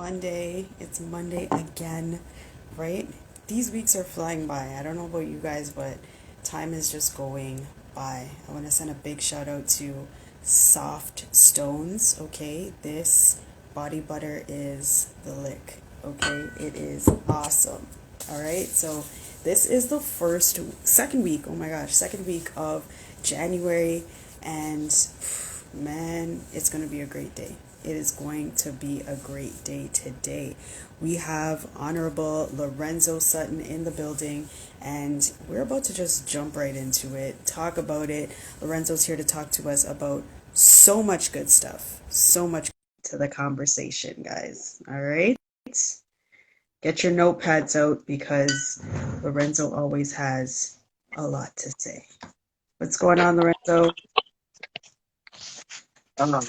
Monday. It's Monday again, right? These weeks are flying by. I don't know about you guys, but time is just going by. I want to send a big shout out to Soft Stones, okay? This body butter is the lick, okay? It is awesome. All right? So, this is the second week, oh my gosh, second week of January, and man, it's going to be a great day. It is going to be a great day today. We have Honorable Lorenzo Sutton in the building, and we're about to just jump right into it, talk about it. Lorenzo's here to talk to us about so much good stuff, so much to the conversation, guys. All right? Get your notepads out because Lorenzo always has a lot to say. What's going on, Lorenzo?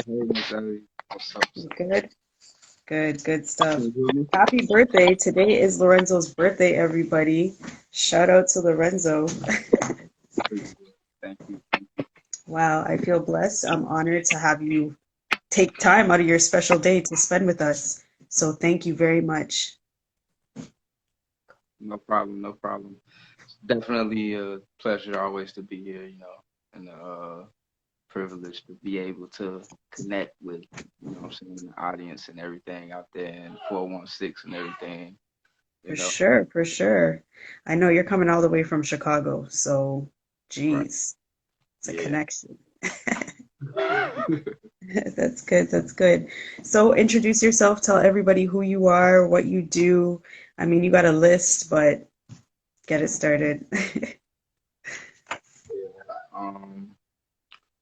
Hey, Miss Ellie. What's up? You good? Good, good stuff. Can you hear me? Happy birthday. Today is Lorenzo's birthday, everybody. Shout out to Lorenzo. Appreciate it. Thank you. Wow, I feel blessed. I'm honored to have you take time out of your special day to spend with us. So thank you very much. No problem. No problem. It's definitely a pleasure always to be here, and a privilege to be able to connect with, what I'm saying, the audience and everything out there and 416 and everything, For you know. sure, for sure. I know you're coming all the way from Chicago, so Right. geez, it's a Yeah. connection. That's good. That's good. So introduce yourself, tell everybody who you are, what you do. I mean, you got a list, but get it started. Yeah.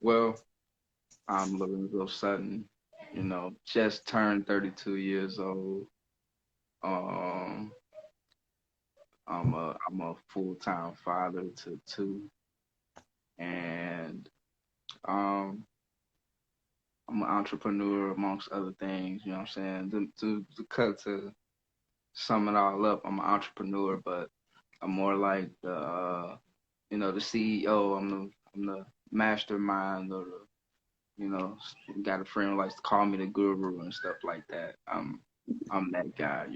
Well, I'm Lorenzo Sutton, just turned 32 years old. Um, I'm a full-time father to two, and um, I'm an entrepreneur amongst other things. You know what I'm saying? To sum it all up, I'm an entrepreneur, but I'm more like the CEO. I'm the mastermind, or got a friend who likes to call me the guru and stuff like that. I'm that guy.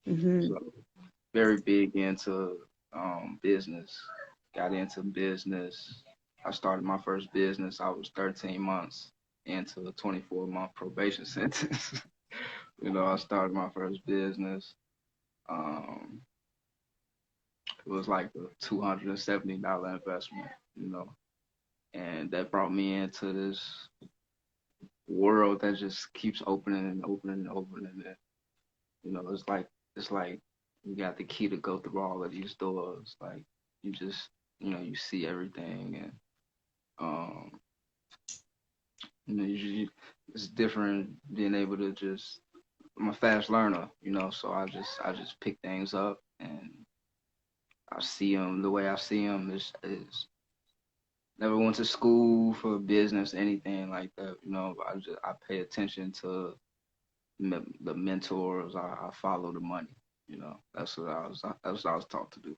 hmm So very big into business. Got into business. I started my first business. I was 13 months into a 24-month probation sentence. I started my first business. Um, it was like a $270 investment, and that brought me into this world that just keeps opening and opening and opening. And, it's like you got the key to go through all of these doors. Like you just, you see everything, and um, it's different being able to just. I'm a fast learner, so I just pick things up and I see them the way I see them. Is never went to school for business, anything like that. I pay attention to the mentors. I follow the money. That's what I was taught to do.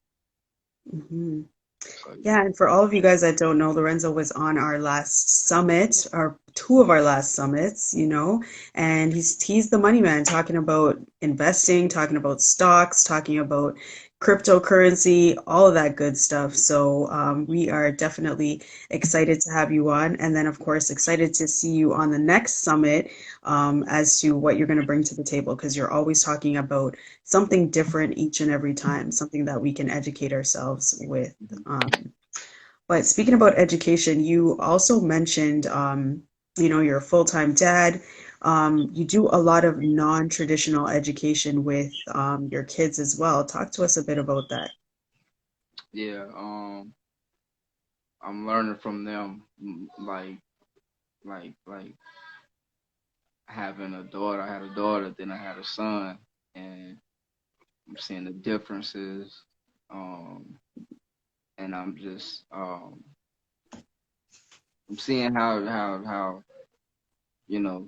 hmm So Yeah, and for all of you guys that don't know, Lorenzo was on our last summit, or two of our last summits, and he's the money man talking about investing, talking about stocks, talking about cryptocurrency, all of that good stuff. So we are definitely excited to have you on, and then of course excited to see you on the next summit as to what you're going to bring to the table, because you're always talking about something different each and every time, something that we can educate ourselves with. mhm. But speaking about education, you also mentioned, you're a full-time dad. You do a lot of non-traditional education with your kids as well. Talk to us a bit about that. Yeah, I'm learning from them, like having a daughter. I had a daughter, then I had a son, and I'm seeing the differences. Um, and I'm seeing how you know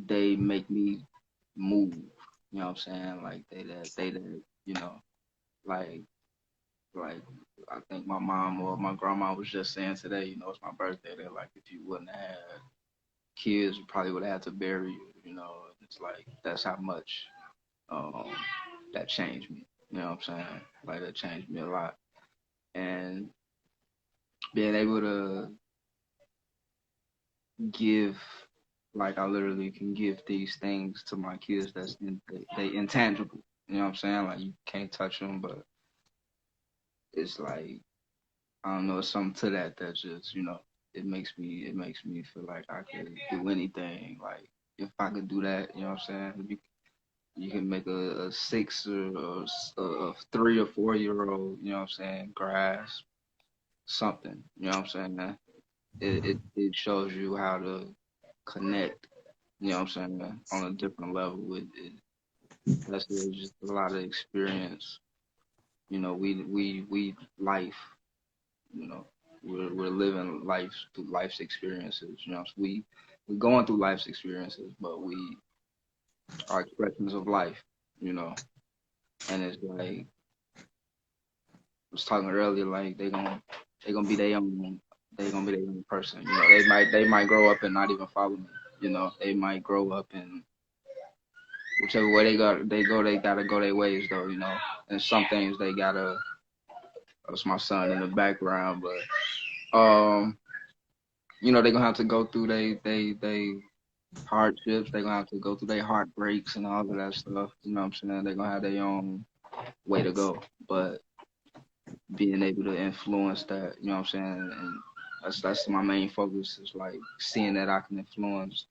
they make me move. You know what I'm saying? Like they that like like I think my mom or my grandma was just saying today. It's my birthday. They're like, if you wouldn't have had kids, we probably would have had to bury you. you know. It's like that's how much um that changed me. You know what I'm saying? Like that changed me a lot. And being able to give, like I literally can give these things to my kids that's they intangible. You know what I'm saying? Like you can't touch them, but it's like I don't know, something to that that just, you know, it makes me feel like I could do anything. Like if I could do that, you know what I'm saying? You can make a 3 or 4 year old, you know what I'm saying, grasp something. You know what I'm saying, man? It shows you how to connect, you know what I'm saying, man, on a different level with it. That's just a lot of experience. You know, we life, you know, we're living life through life's experiences. You know, so we're going through life's experiences, but we are expressions of life. You know, and it's like I was talking earlier, like they gonna be their own person. You know, they might grow up and not even follow me. You know, they might grow up and whichever way they gotta go their ways though. You know, and some things they gotta. That's my son in the background, but you know, they're gonna have to go through they hardships. They're gonna have to go through their heartbreaks and all of that stuff. You know what I'm saying? They're gonna have their own way to go, but being able to influence that, you know what I'm saying? And that's my main focus is like seeing that I can influence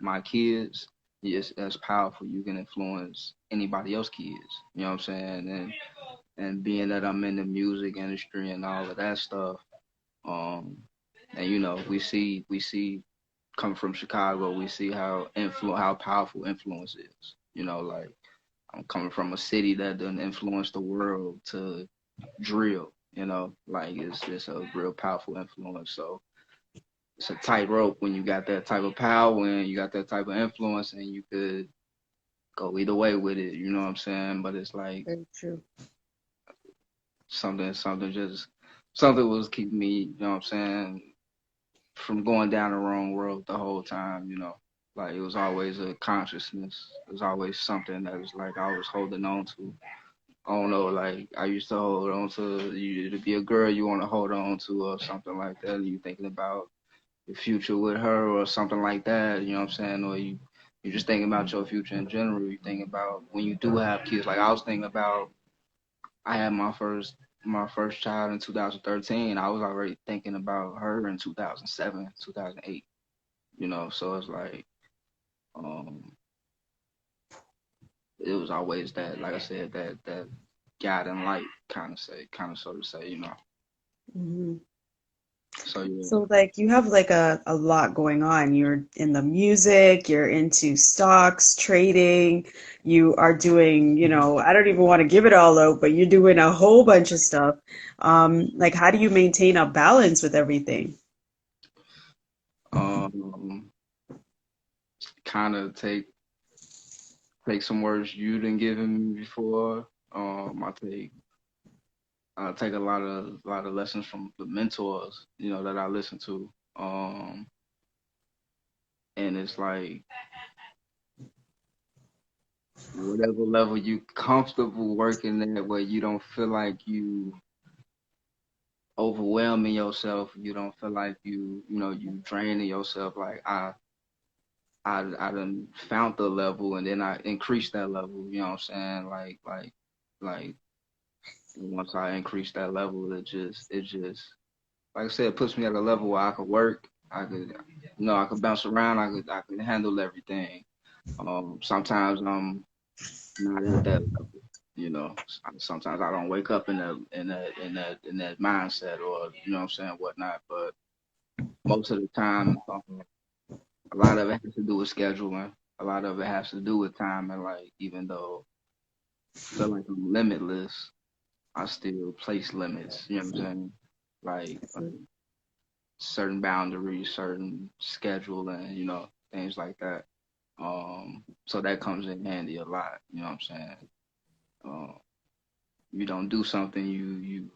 my kids. Yes, that's powerful. You can influence anybody else kids. You know what I'm saying? And being that I'm in the music industry and all of that stuff, um, and you know, we see coming from Chicago, we see how powerful influence is. You know, like I'm coming from a city that done influenced the world to drill. You know, like it's a real powerful influence. So it's a tightrope when you got that type of power and you got that type of influence, and you could go either way with it. You know what I'm saying? But it's like Very true. something was keeping me. You know what I'm saying? From going down the wrong road the whole time, you know. Like it was always a consciousness. It was always something that was like I was holding on to. I don't know, like I used to hold on to you to be a girl you want to hold on to or something like that. You thinking about your future with her or something like that, you know what I'm saying? Or you just thinking about your future in general. You thinking about when you do have kids. Like I was thinking about I had my first child in 2013. I was already thinking about her in 2007, 2008. You know, so it's like um it was always that, like I said, that guiding light kind of so to say, you know. Hmm. So yeah. So like you have like a lot going on. You're in the music, you're into stocks, trading, you are doing, I don't even want to give it all out, but you're doing a whole bunch of stuff. Like how do you maintain a balance with everything? Um kind of take some words you didn't give me before. I take a lot of lessons from the mentors, you know, that I listen to. And it's like whatever level you comfortable working at where you don't feel like you overwhelming yourself, you don't feel like you draining yourself. Like I done found the level and then I increased that level, you know what I'm saying? Like once I increased that level, it just like I said, it puts me at a level where I could work, I could bounce around, I could handle everything. Sometimes I'm not at that level, you know. Sometimes I don't wake up in that mindset or you know what I'm saying, whatnot. But most of the time, a lot of it has to do with scheduling. A lot of it has to do with time, and like even though I feel like I'm limitless, I still place limits. You know what I'm saying? Like certain boundaries, certain schedule, and things like that. So that comes in handy a lot. You know what I'm saying? Um, you don't do something you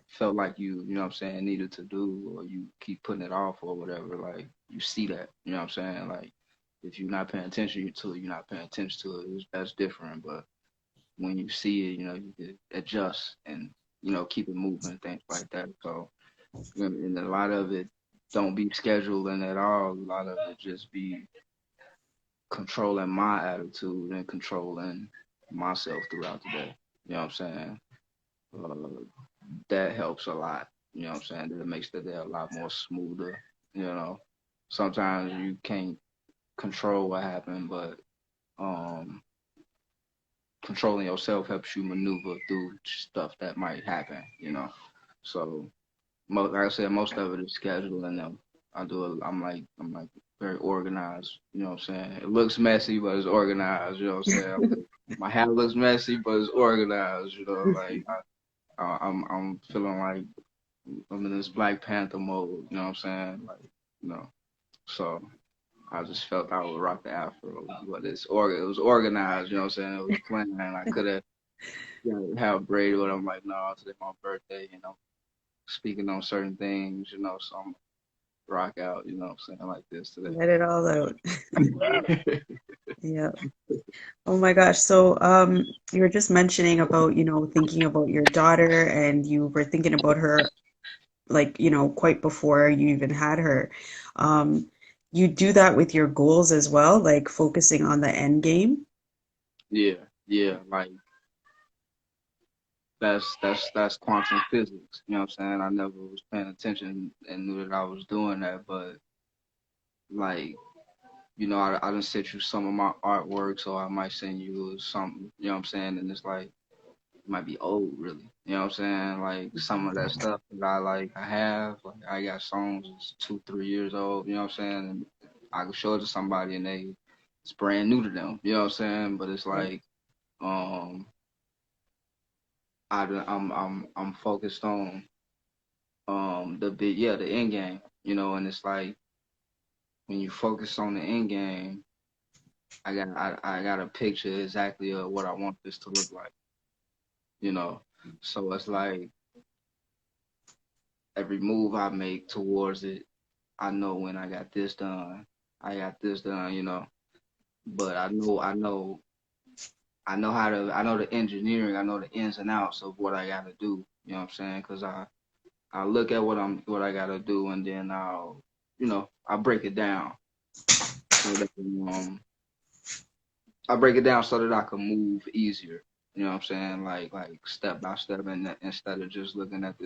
felt like you know what I'm saying, needed to do, or you keep putting it off or whatever. Like you see that, you know what I'm saying? Like If you're not paying attention to it, you're not paying attention to it. That's different. But when you see it, you can adjust and keep it moving, things like that. So, and a lot of it don't be scheduling at all. A lot of it just be controlling my attitude and controlling myself throughout the day. You know what I'm saying? Uh, that helps a lot. You know what I'm saying? That makes the day a lot more smoother. Sometimes you can't control what happened, but um, controlling yourself helps you maneuver through stuff that might happen. So like I said, most of it is scheduling them. I'm like very organized. You know what I'm saying? It looks messy, but it's organized. You know what I'm saying? My hat looks messy, but it's organized. Like I'm feeling like I'm in this Black Panther mode. You know what I'm saying? Like you know, so I just felt I would rock the afro, but it was organized. You know what I'm saying? It was planned. I could have have braided, but I'm like, no, today's my birthday. Speaking on certain things. So I'm rock out. You know what I'm saying? Like this today. Let it all out. Yeah. Oh my gosh. So, you were just mentioning about, thinking about your daughter and you were thinking about her like, quite before you even had her. You do that with your goals as well, like focusing on the end game. Yeah. Like that's quantum physics. You know what I'm saying? I never was paying attention and knew that I was doing that, but like I done sent you some of my artwork, so I might send you something. You know what I'm saying? And it's like it might be old, really. You know what I'm saying? Like some of that stuff that I have. Like I got songs that's 2, 3 years old. You know what I'm saying? And I can show it to somebody and it's brand new to them. You know what I'm saying? But it's like um I'm focused on the end game. And it's like when you focus on the end game, I got a picture exactly of what I want this to look like. So it's like every move I make towards it, I know when I got this done, but I know I know the engineering, I know the ins and outs of what I gotta do. You know what I'm saying? Because I look at what I gotta do, and then I break it down so that I break it down so that I can move easier. You know what I'm saying? Like step by step, and instead of just looking at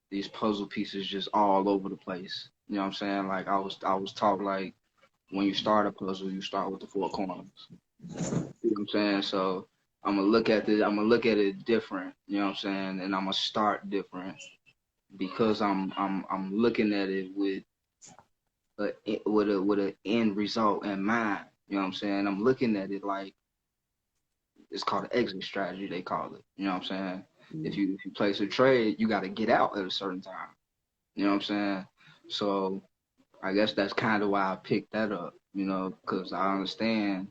these puzzle pieces just all over the place. You know what I'm saying? Like I was taught like when you start a puzzle, you start with the four corners. You know what I'm saying? So I'm gonna look at this. I'm gonna look at it different. You know what I'm saying? And I'm gonna start different because I'm looking at it with a end result in mind. You know what I'm saying? I'm looking at it like it's called an exit strategy. They call it. You know what I'm saying? If you place a trade, you got to get out at a certain time. You know what I'm saying? So I guess that's kind of why I picked that up. Because I understand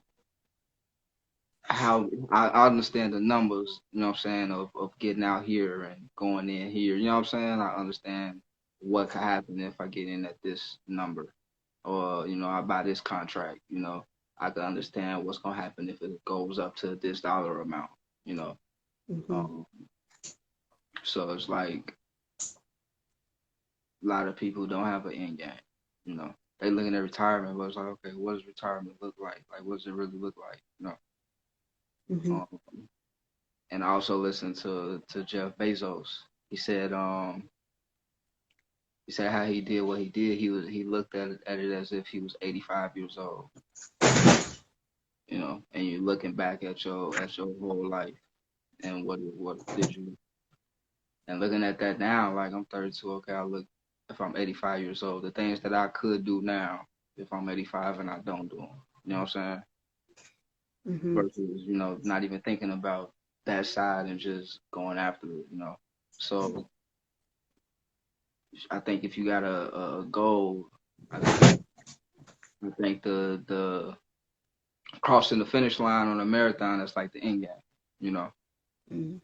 how I understand the numbers. You know what I'm saying of getting out here and going in here. You know what I'm saying? I understand what could happen if I get in at this number, or I buy this contract. I can understand what's gonna happen if it goes up to this dollar amount. You know, Mm-hmm. um, so it's like a lot of people don't have an end game. They looking at retirement, but it's like, okay, what does retirement look like? Like, what does it really look like? Mm-hmm. Um, and I also listened to Jeff Bezos. He said how he did what he did. He looked at it as if he was 85 years old. And you're looking back at your whole life and what did you, and looking at that now, like I'm 32. Okay, I look if I'm 85 years old, the things that I could do now if I'm 85 and I don't do them. You know what I'm saying? Mm-hmm. Versus not even thinking about that side and just going after it. So I think if you got a goal, I think the crossing the finish line on a marathon is like the end game. You know, Mm-hmm.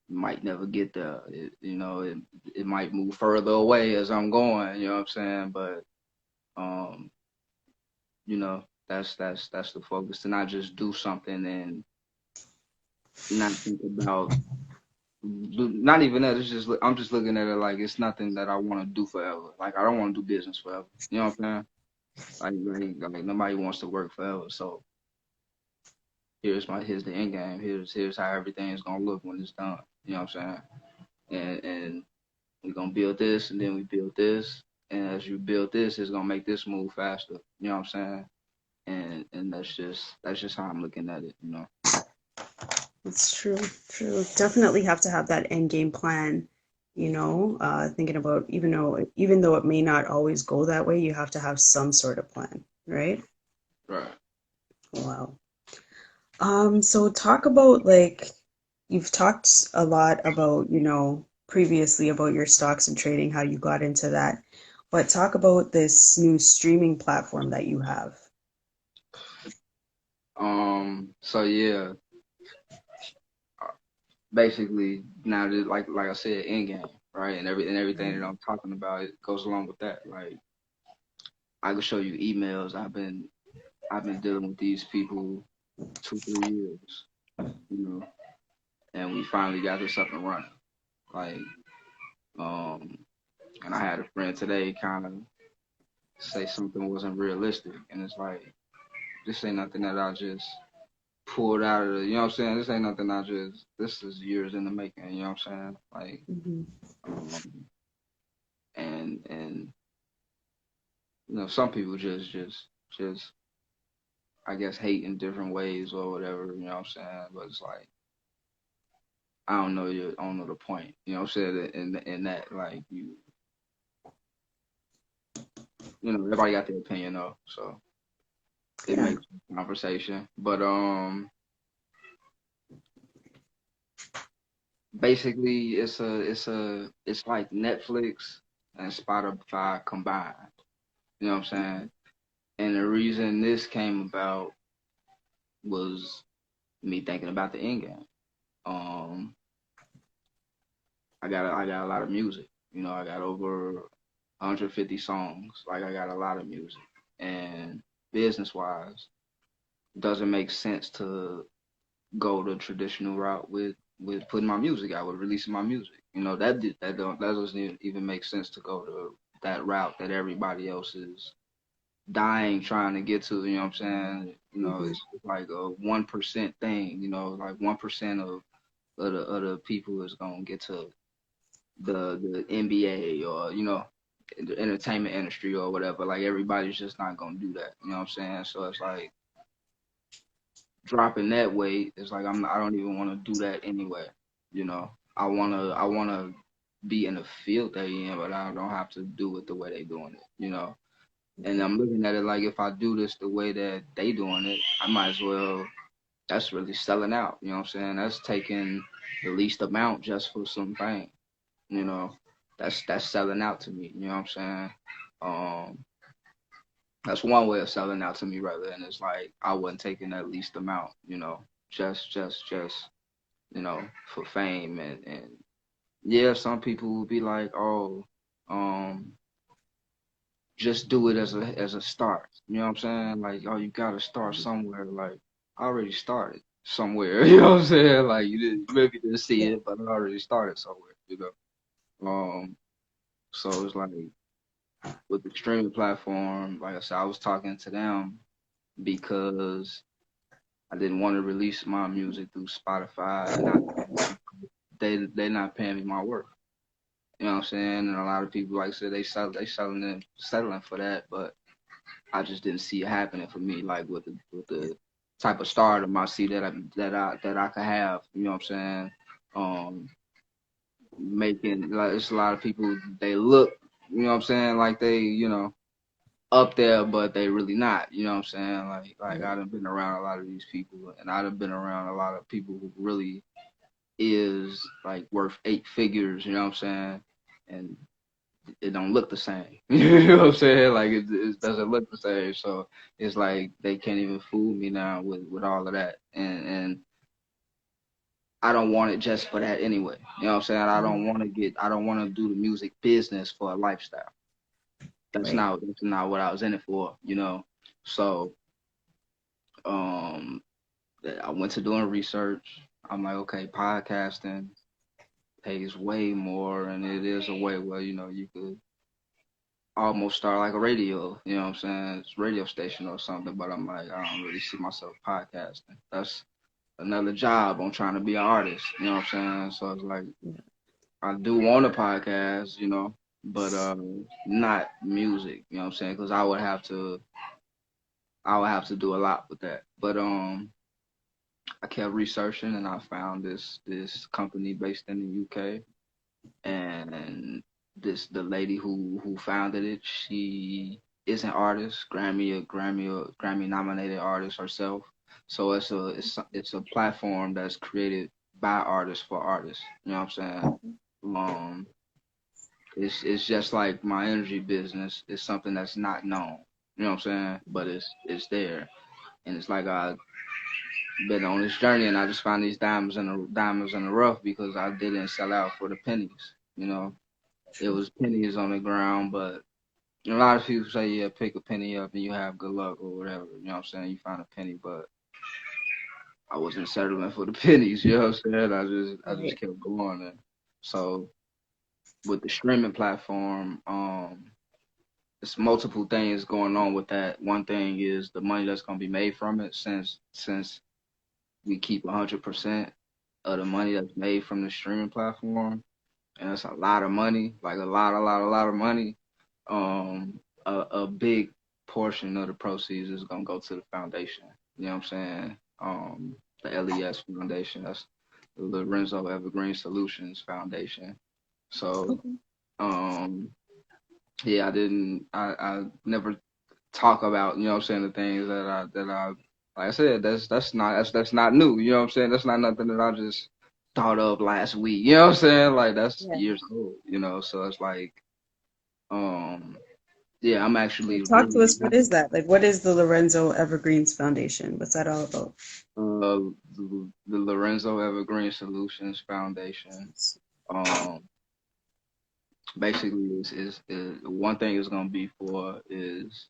might never get there. It might move further away as I'm going. You know what I'm saying? But um, That's the focus, to not just do something and not think about, not even that. It's just, I'm just looking at it like it's nothing that I want to do forever. Like I don't want to do business forever. You know what I'm saying? Like nobody wants to work forever. So here's the end game. Here's how everything is gonna look when it's done. You know what I'm saying? And we're gonna build this, and then we build this, and as you build this, it's gonna make this move faster. You know what I'm saying? And that's just how I'm looking at it. You know. It's true, true. Definitely have to have that end game plan, thinking about even though it may not always go that way, you have to have some sort of plan, right? Right. Wow. So talk about like you've talked a lot about, previously about your stocks and trading, how you got into that. But talk about this new streaming platform that you have. So yeah, basically now that, like I said, end game, right? And everything that I'm talking about, it goes along with that. Like I can show you emails. I've been dealing with these people 2 3 years, you know, and we finally got this up and running. Like, um, and I had a friend today kind of say something wasn't realistic, and it's like this ain't nothing that I just pulled out of the, you know what I'm saying? This ain't nothing I just, this is years in the making, you know what I'm saying? Like, Hmm. um, and some people just I guess hate in different ways or whatever, you know what I'm saying? But it's like I don't know the point, you know what I'm saying? In that, like, everybody got their opinion though, so it Yeah. makes conversation. But basically it's like Netflix and Spotify combined. You know what I'm saying? And the reason this came about was me thinking about the end game. Um, I got a lot of music. I got over 150 songs. Like I got a lot of music. And business wise, doesn't make sense to go the traditional route with putting my music out, with releasing my music. That doesn't even make sense to go to that route that everybody else is dying trying to get to. You know what I'm saying? Hmm. It's like a 1% thing. Like 1% of the people is gonna get to the NBA, or the entertainment industry or whatever. Like everybody's just not gonna do that. You know what I'm saying? So it's like dropping that weight. It's like I don't even want to do that anyway. I wanna be in the field they in, but I don't have to do it the way they doing it. And I'm looking at it like if I do this the way that they doing it, I might as well. That's really selling out. You know what I'm saying? That's taking the least amount just for some fame. You know, that's selling out to me. You know what I'm saying? Um, that's one way of selling out to me, rather. And it's like I wasn't taking that least amount. Just for fame, and yeah, some people will be like, oh, um, just do it as a start. You know what I'm saying? Like, oh, you gotta start somewhere. Like, I already started somewhere. You know what I'm saying? Like, maybe didn't see Yeah. it, but I already started somewhere. So it's like with the streaming platform, like I said, I was talking to them because I didn't want to release my music through Spotify, and they're not paying me my worth. You know what I'm saying? And a lot of people, like I said, settling for that, but I just didn't see it happening for me. Like with the type of stardom I see that I could have. You know what I'm saying? Um, making, like, it's a lot of people, they look, you know what I'm saying, like they, up there, but they really not. You know what I'm saying? Like I done been around a lot of these people, and I done been around a lot of people who really is like worth 8 figures. You know what I'm saying? And it don't look the same. You know what I'm saying? Like it doesn't look the same. So it's like they can't even fool me now with all of that. And I don't want it just for that anyway. You know what I'm saying? Hmm. I don't want to do the music business for a lifestyle. That's Right. not what I was in it for. So I went to doing research. I'm like, okay, podcasting pays way more, and it is a way where you could almost start like a radio. You know what I'm saying? It's a radio station or something. But I'm like, I don't really see myself podcasting. That's another job. I'm trying to be an artist. You know what I'm saying? So it's like I do want a podcast, but not music. You know what I'm saying? Because I would have to do a lot with that. But I kept researching and I found this company based in the UK, and the lady who founded it, she is an artist, Grammy nominated artist herself. So it's a platform that's created by artists for artists. You know what I'm saying? Um, it's just like my energy business. It's something that's not known. You know what I'm saying? But it's there, and it's like I've been on this journey, and I just found these diamonds in the rough because I didn't sell out for the pennies. It was pennies on the ground, but a lot of people say, yeah, pick a penny up and you have good luck or whatever. You know what I'm saying? You find a penny, but I wasn't settling for the pennies. You know what I'm saying? I just Right. kept going. And so with the streaming platform, it's multiple things going on with that. One thing is the money that's gonna be made from it, since we keep 100% of the money that's made from the streaming platform, and it's a lot of money, like a lot of money. A big portion of the proceeds is gonna go to the foundation. You know what I'm saying? The LES Foundation. That's the Lorenzo Evergreen Solutions Foundation. So, Okay. um, yeah, I never talk about, what I'm saying, the things that I like I said, that's not new. You know what I'm saying? That's not nothing that I just thought of last week. You know what I'm saying? Like that's Yeah. years old. So it's like, um yeah, I'm So actually talk to really us. What is that? Like, what is the Lorenzo Evergreens Foundation? What's that all about? the Lorenzo Evergreen Solutions Foundation. Um Basically is one thing it's gonna be for is,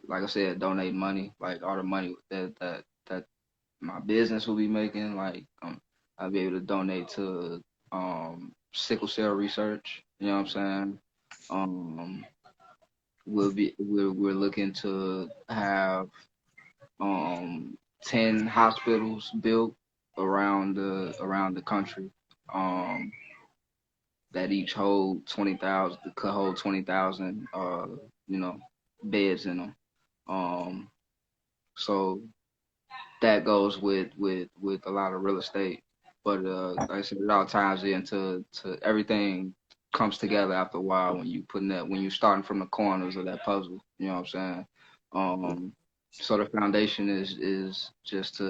like I said, donate money, like all the money that my business will be making, like, I'll be able to donate to sickle cell research. You know what I'm saying? Um, we're looking to have 10 hospitals built around the country, um, that each hold 20,000, could hold 20,000, you know, beds in them. Um, so that goes with a lot of real estate. But like I said, it all ties into to everything comes together after a while when you starting from the corners of that puzzle. You know what I'm saying? Um, so the foundation is just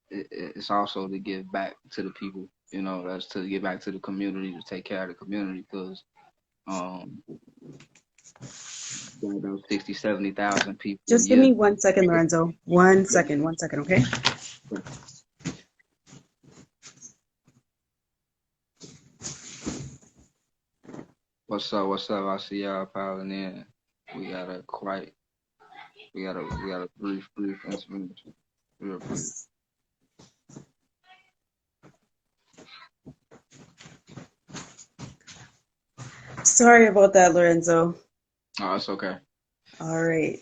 it's also to give back to the people. That's to give back to the community, to take care of the community, because um, got about 60, 70,000 people a Just give year. me 1 second, Lorenzo. 1 second, 1 second, okay? What's up? What's up? I see y'all piling in. We got a quite. We got a brief intervention. Real brief. Sorry about that, Lorenzo. Oh, it's okay. All right.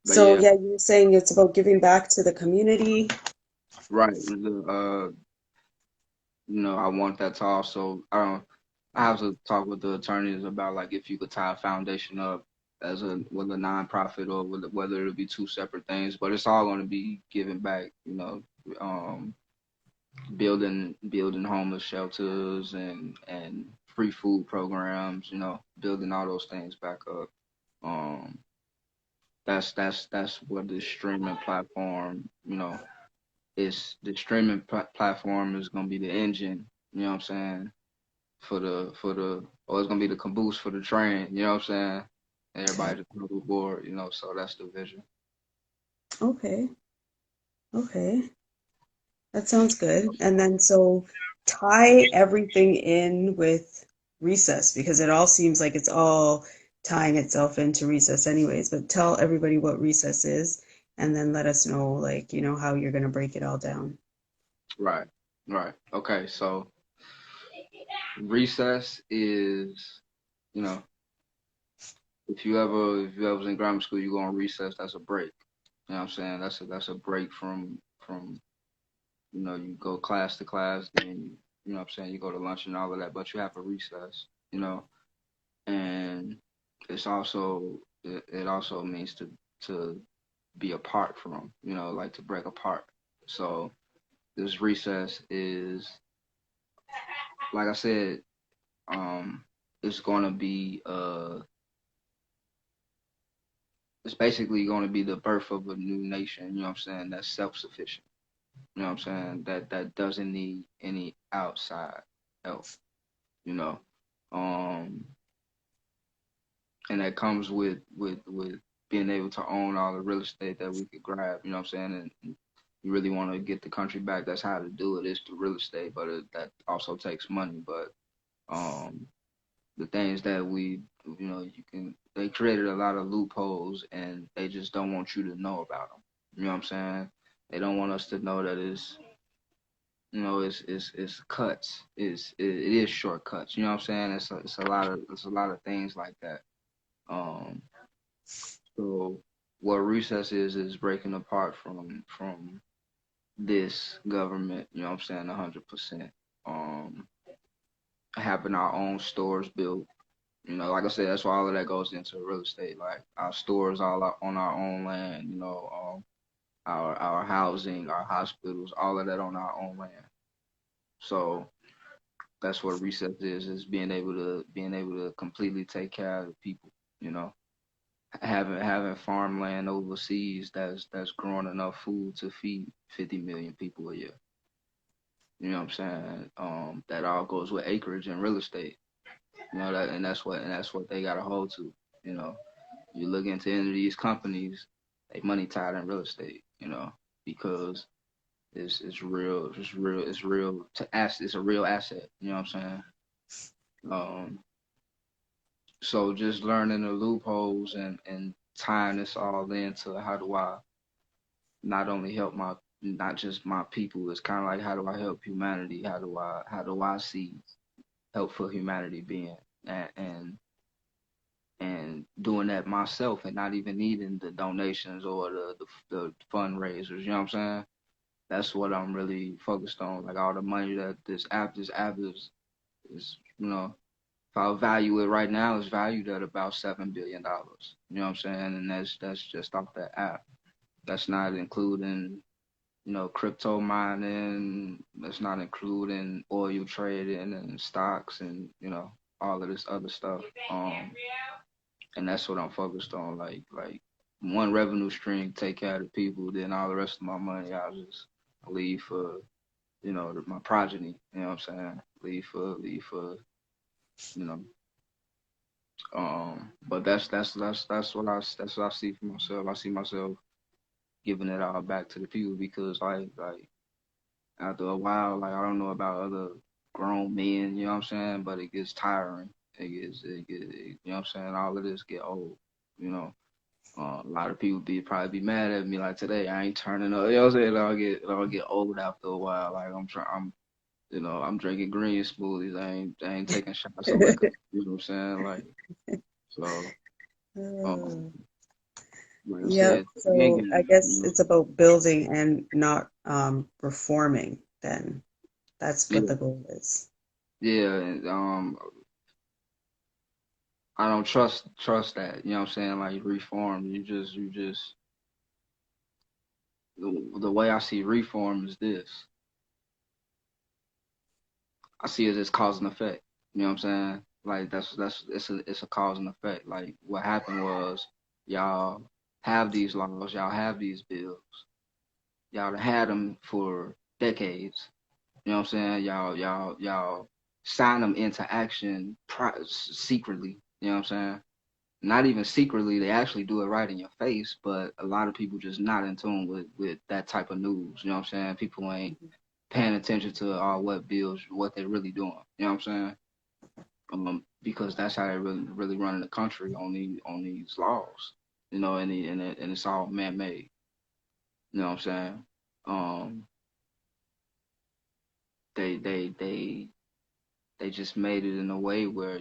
But So, yeah, yeah, you were saying it's about giving back to the community. right. I want that to also. I have to talk with the attorneys about, like, if you could tie a foundation up as with a nonprofit, or whether it'll be two separate things. But it's all going to be giving back. Building homeless shelters and free food programs. Building all those things back up. Um, that's what the streaming platform. Is the streaming platform is gonna be the engine. You know what I'm saying? Or it's gonna be the caboose for the train. You know what I'm saying? Everybody just move aboard. So that's the vision. Okay. Okay. That sounds good. And then so tie everything in with recess because it all seems like it's all tying itself into recess anyways. But tell everybody what recess is and then let us know, like, how you're gonna break it all down. Right. Right. Okay. So recess is, you know, if you ever was in grammar school, you go on recess. That's a break. You know what I'm saying? That's a break from you go class to class, then you know what I'm saying, you go to lunch and all of that, but you have a recess, and it also means to be apart from, like to break apart. So this recess is, like I said, um, it's gonna be it's basically gonna be the birth of a new nation, you know what I'm saying, that's self sufficient. You know what I'm saying? That doesn't need any outside help, you know. Um and that comes with being able to own all the real estate that we could grab, you know what I'm saying? And you really want to get the country back, that's how to do it, is through real estate, but that also takes money. But um the things that they created a lot of loopholes, and they just don't want you to know about them. You know what I'm saying? They don't want us to know that it's cuts. It is shortcuts. You know what I'm saying? It's a lot of things like that. Um, so what recess is breaking apart from this government. You know what I'm saying? 100%. Um, having our own stores built. Like I said, that's why all of that goes into real estate. Like our stores all on our own land. Our housing, our hospitals, all of that on our own land. So that's what reset is being able to completely take care of the people, you know. Having farmland overseas that's growing enough food to feed 50 million people a year. You know what I'm saying? That all goes with acreage and real estate. That's what they got a hold to. You know, you look into any of these companies, they money tied in real estate. Because it's real to ask. It's a real asset. You know what I'm saying? Um, so just learning the loopholes and tying this all into how do I not only help not just my people. It's kind of like, how do I help humanity? How do I see help for humanity being, and doing that myself, and not even needing the donations or the fundraisers. You know what I'm saying? That's what I'm really focused on. Like all the money that this app is, if I value it right now, it's valued at about $7 billion. You know what I'm saying? And that's just off that app. That's not including, crypto mining. That's not including oil trading and stocks and, all of this other stuff. And that's what I'm focused on. Like one revenue stream, take care of the people, then all the rest of my money I'll just leave for, my progeny. You know what I'm saying? Leave for, you know. But that's what I see for myself. I see myself giving it all back to the people, because like after a while, like I don't know about other grown men, you know what I'm saying, but it gets tiring. You know what I'm saying? All of this get old, you know. A lot of people probably be mad at me like today. I ain't turning up. You know what I'm saying? I'll get old after a while. Like I'm drinking green smoothies. I ain't taking shots of liquor. You know what I'm saying? Like so. Um, like I Yep. said, So I thinking, guess it's about building and not reforming then. That's what yeah, the goal is. yeah, and I don't trust that. You know what I'm saying? Like reform, you just the way I see reform is this. I see it as cause and effect. You know what I'm saying? Like it's a cause and effect. Like what happened was, y'all have these laws, y'all have these bills, y'all had them for decades. You know what I'm saying? Y'all sign them into action secretly. You know what I'm saying? Not even secretly, they actually do it right in your face, but a lot of people just not in tune with that type of news. You know what I'm saying? People ain't paying attention to what bills, what they're really doing. You know what I'm saying? Because that's how they really running the country, on these laws. And it's all man made. You know what I'm saying? Um, they they they they just made it in a way where,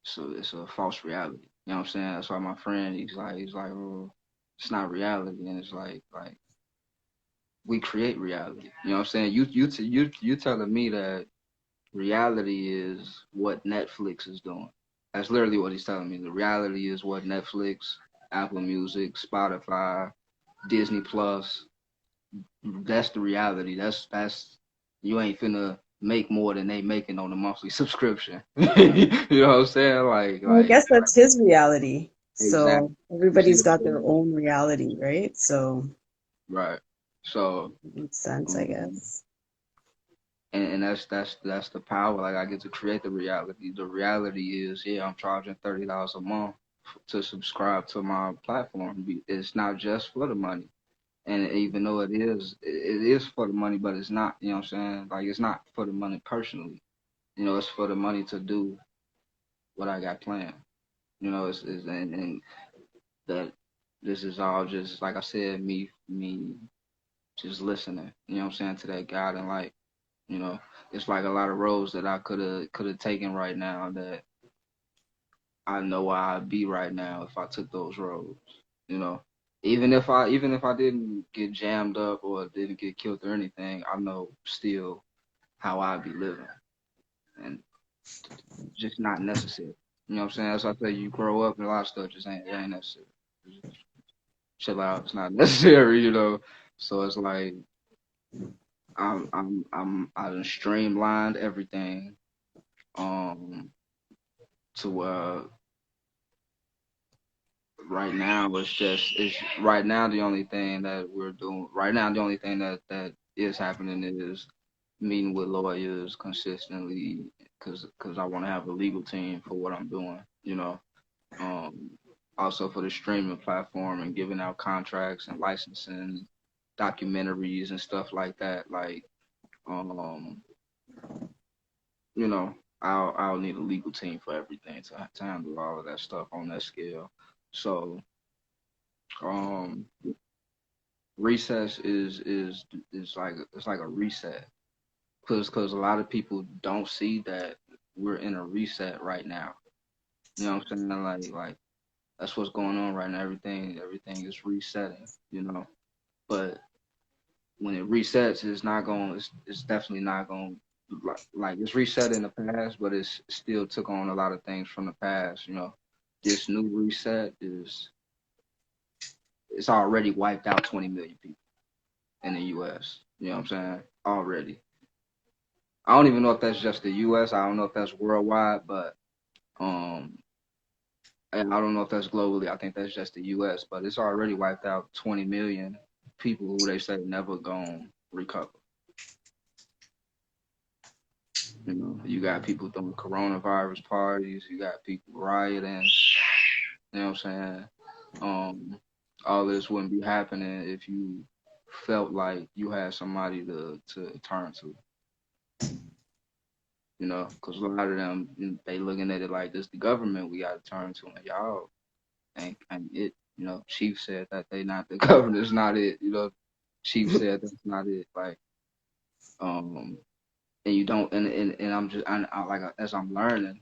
so it's a false reality. You know what I'm saying? That's why my friend, he's like, oh, it's not reality, and it's like we create reality. You know what I'm saying? You telling me that reality is what Netflix is doing. That's literally what he's telling me. The reality is what Netflix, Apple Music, Spotify, Disney Plus. That's the reality. That's you ain't finna make more than they making on a monthly subscription. You know what I'm saying? Like Well, I like guess that's his reality. exactly. So You see everybody's what I'm got their saying? own reality, right? So Right. So it makes sense, I um, guess. and that's the power. Like I get to create the reality. The reality is, yeah, I'm charging $30 a month to subscribe to my platform. It's not just for the money. And even though it is for the money, but it's not, you know what I'm saying? Like it's not for the money personally. It's for the money to do what I got planned. It's and that this is all just like I said, me just listening, what I'm saying, to that God and like, you know, it's like a lot of roads that I could have taken right now that I know where I'd be right now if I took those roads. You know, even if I didn't get jammed up or didn't get killed or anything, I know still how I'd be living, and just not necessary. You know what I'm saying? That's why I tell you, you grow up and a lot of stuff just ain't necessary. Just chill out. It's not necessary. So it's like I done streamlined everything to right now it's right now the only thing that we're doing right now the only thing that is happening is meeting with lawyers consistently because I want to have a legal team for what I'm doing, um also for the streaming platform and giving out contracts and licensing documentaries and stuff like that, like um you know I'll need a legal team for everything to handle all of that stuff on that scale. So um recess is like it's like a reset because a lot of people don't see that we're in a reset right now. You know what I'm saying? Like that's what's going on right now. Everything is resetting. But when it resets, it's not going. It's definitely not going. Like it's reset in the past, but it's still took on a lot of things from the past. This new reset is it's already wiped out 20 million people in the U.S. You know what I'm saying? Already. I don't even know if that's just the U.S. I don't know if that's worldwide, but um, and I don't know if that's globally. I think that's just the U.S. But it's already wiped out 20 million people who they say never gonna recover. You got people throwing coronavirus parties. You got people rioting. You know what I'm saying? Um, all this wouldn't be happening if you felt like you had somebody to turn to. Because a lot of them they looking at it like this the government we got to turn to, and y'all ain't it. Chief said that they not the governor's not it. Chief said that's not it. Like um, and you don't, and I'm just I like as I'm learning,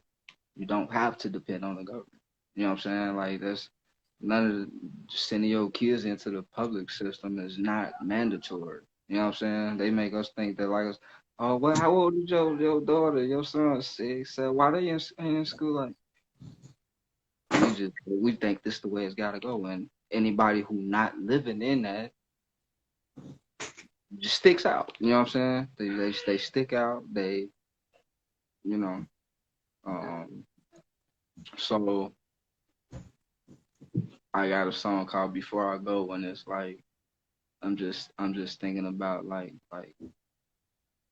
you don't have to depend on the government. You know what I'm saying? Like that's none of the sending your kids into the public system is not mandatory. You know what I'm saying? They make us think that like, oh, well, how old is your daughter, your son? 6. So why they in school? Like we think this the way it's got to go, and anybody who not living in that just sticks out. You know what I'm saying? They stick out. They you know um so I got a song called Before I Go, and it's like I'm just thinking about like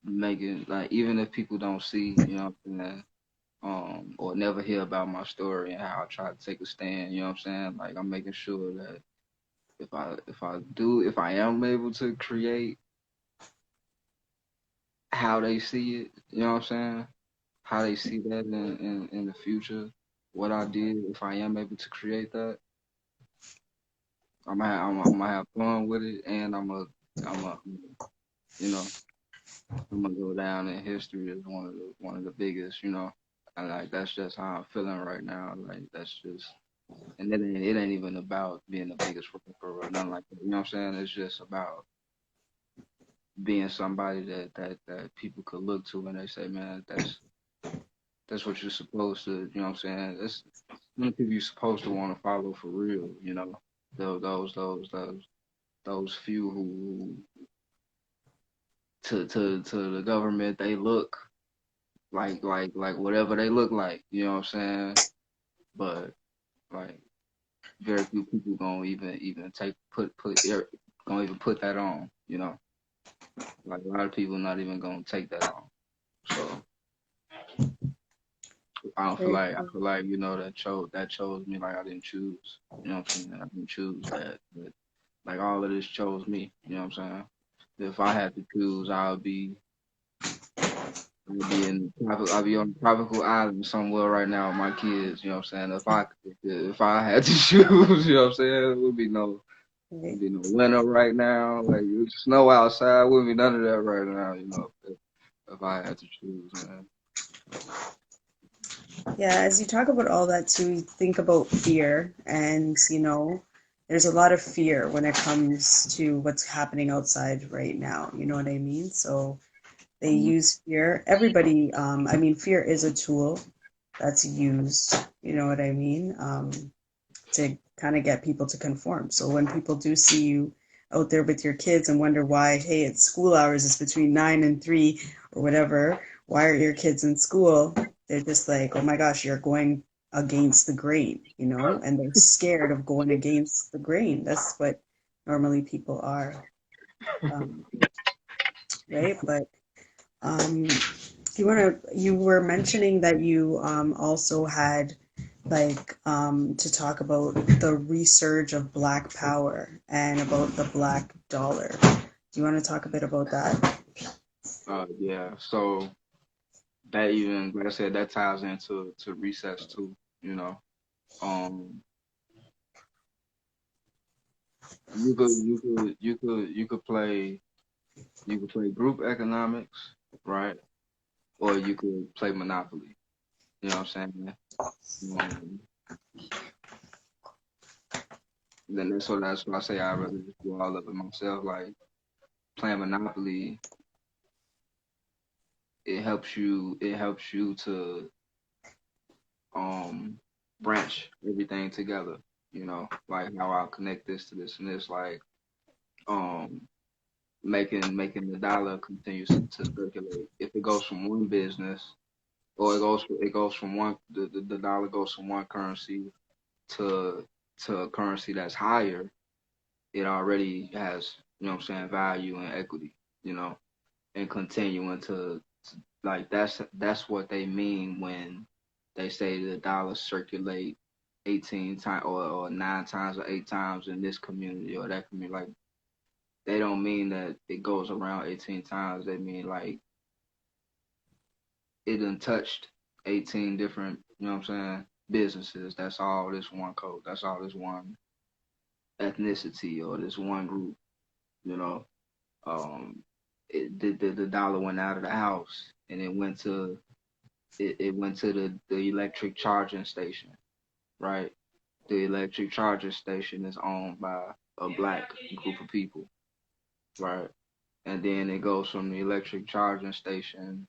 making like even if people don't see, what I'm saying, or never hear about my story and how I try to take a stand, you know what I'm saying? Like I'm making sure that if I am able to create how they see it, you know what I'm saying? How they see that in the future, what I did, if I am able to create that, I'm gonna have fun with it, and I'm a, you know, I'm gonna go down in history as one of the biggest, you know. And like that's just how I'm feeling right now. Like that's just, and it ain't even about being the biggest rapper or nothing like that. You know what I'm saying? It's just about being somebody that people could look to and they say, man, that's what you're supposed to. You know what I'm saying? That's many people you're supposed to want to follow for real. You know, those few who to the government they look like whatever they look like. You know what I'm saying? But like very few people gonna even take gonna even put that on. You know, like a lot of people not even gonna take that on. So Very I cool. feel like that chose me. Like I didn't choose. You know what I'm saying? I didn't choose that. But like all of this chose me. You know what I'm saying? If I had to choose, I'll be on a tropical island somewhere right now with my kids. You know what I'm saying? If I had to choose, you know what I'm saying? It Right. would be no winter right now. Like it's snow outside. Wouldn't be none of that right now. You know, if I had to choose, man. Yeah, as you talk about all that too, you think about fear, and there's a lot of fear when it comes to what's happening outside right now. You know what I mean? So they Mhm. use fear. Everybody, I mean, fear is a tool that's used, you know what I mean, to kind of get people to conform. So when people do see you out there with your kids and wonder why, hey, it's school hours, it's between 9 and 3 or whatever, why are your kids in school? They're just like, oh my gosh, you're going against the grain, and they're scared of going against the grain. That's what normally people are, um, right? But you were mentioning that you also had to talk about the resurge of Black Power and about the Black dollar. Do you want to talk a bit about that? Yeah. So that even like I said, that ties into to recess too. You know, um, you could play group economics, right? Or you could play Monopoly. You know what I'm saying? Um, that's why I say I'd rather just do all of it myself. Like playing Monopoly, it helps you to um branch everything together. You know, like how I'll connect this to this and this, like um making the dollar continues to circulate. If it goes from one business or it goes from the dollar goes from one currency to a currency that's higher, it already has, you know what I'm saying, value and equity, you know, and continuing to like that's what they mean when they say the dollar circulate 18 times or 9 times or 8 times in this community or that community. Like they don't mean that it goes around 18 times. They mean like it done touched 18 different, you know what I'm saying, businesses. That's all this one code. That's all this one ethnicity or this one group, you know. Um, the dollar went out of the house and it went to the electric charging station, right? The electric charging station is owned by a black group of people, right? And then it goes from the electric charging station,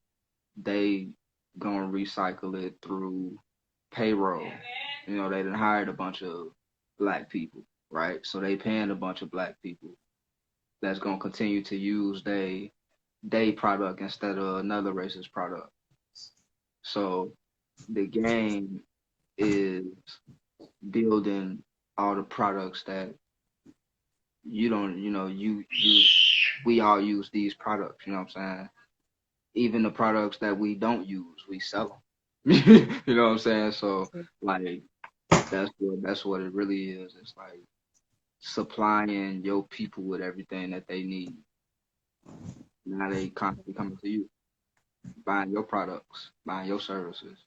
they gonna recycle it through payroll. You know, they done hired a bunch of black people, right? So they paying a bunch of black people that's gonna continue to use they product instead of another racist product. So the game is building all the products that you don't, you know, you we all use these products, you know what I'm saying? Even the products that we don't use, we sell them. You know what I'm saying? So like that's what it really is. It's like supplying your people with everything that they need. Now they constantly coming to you, buying your products, buying your services.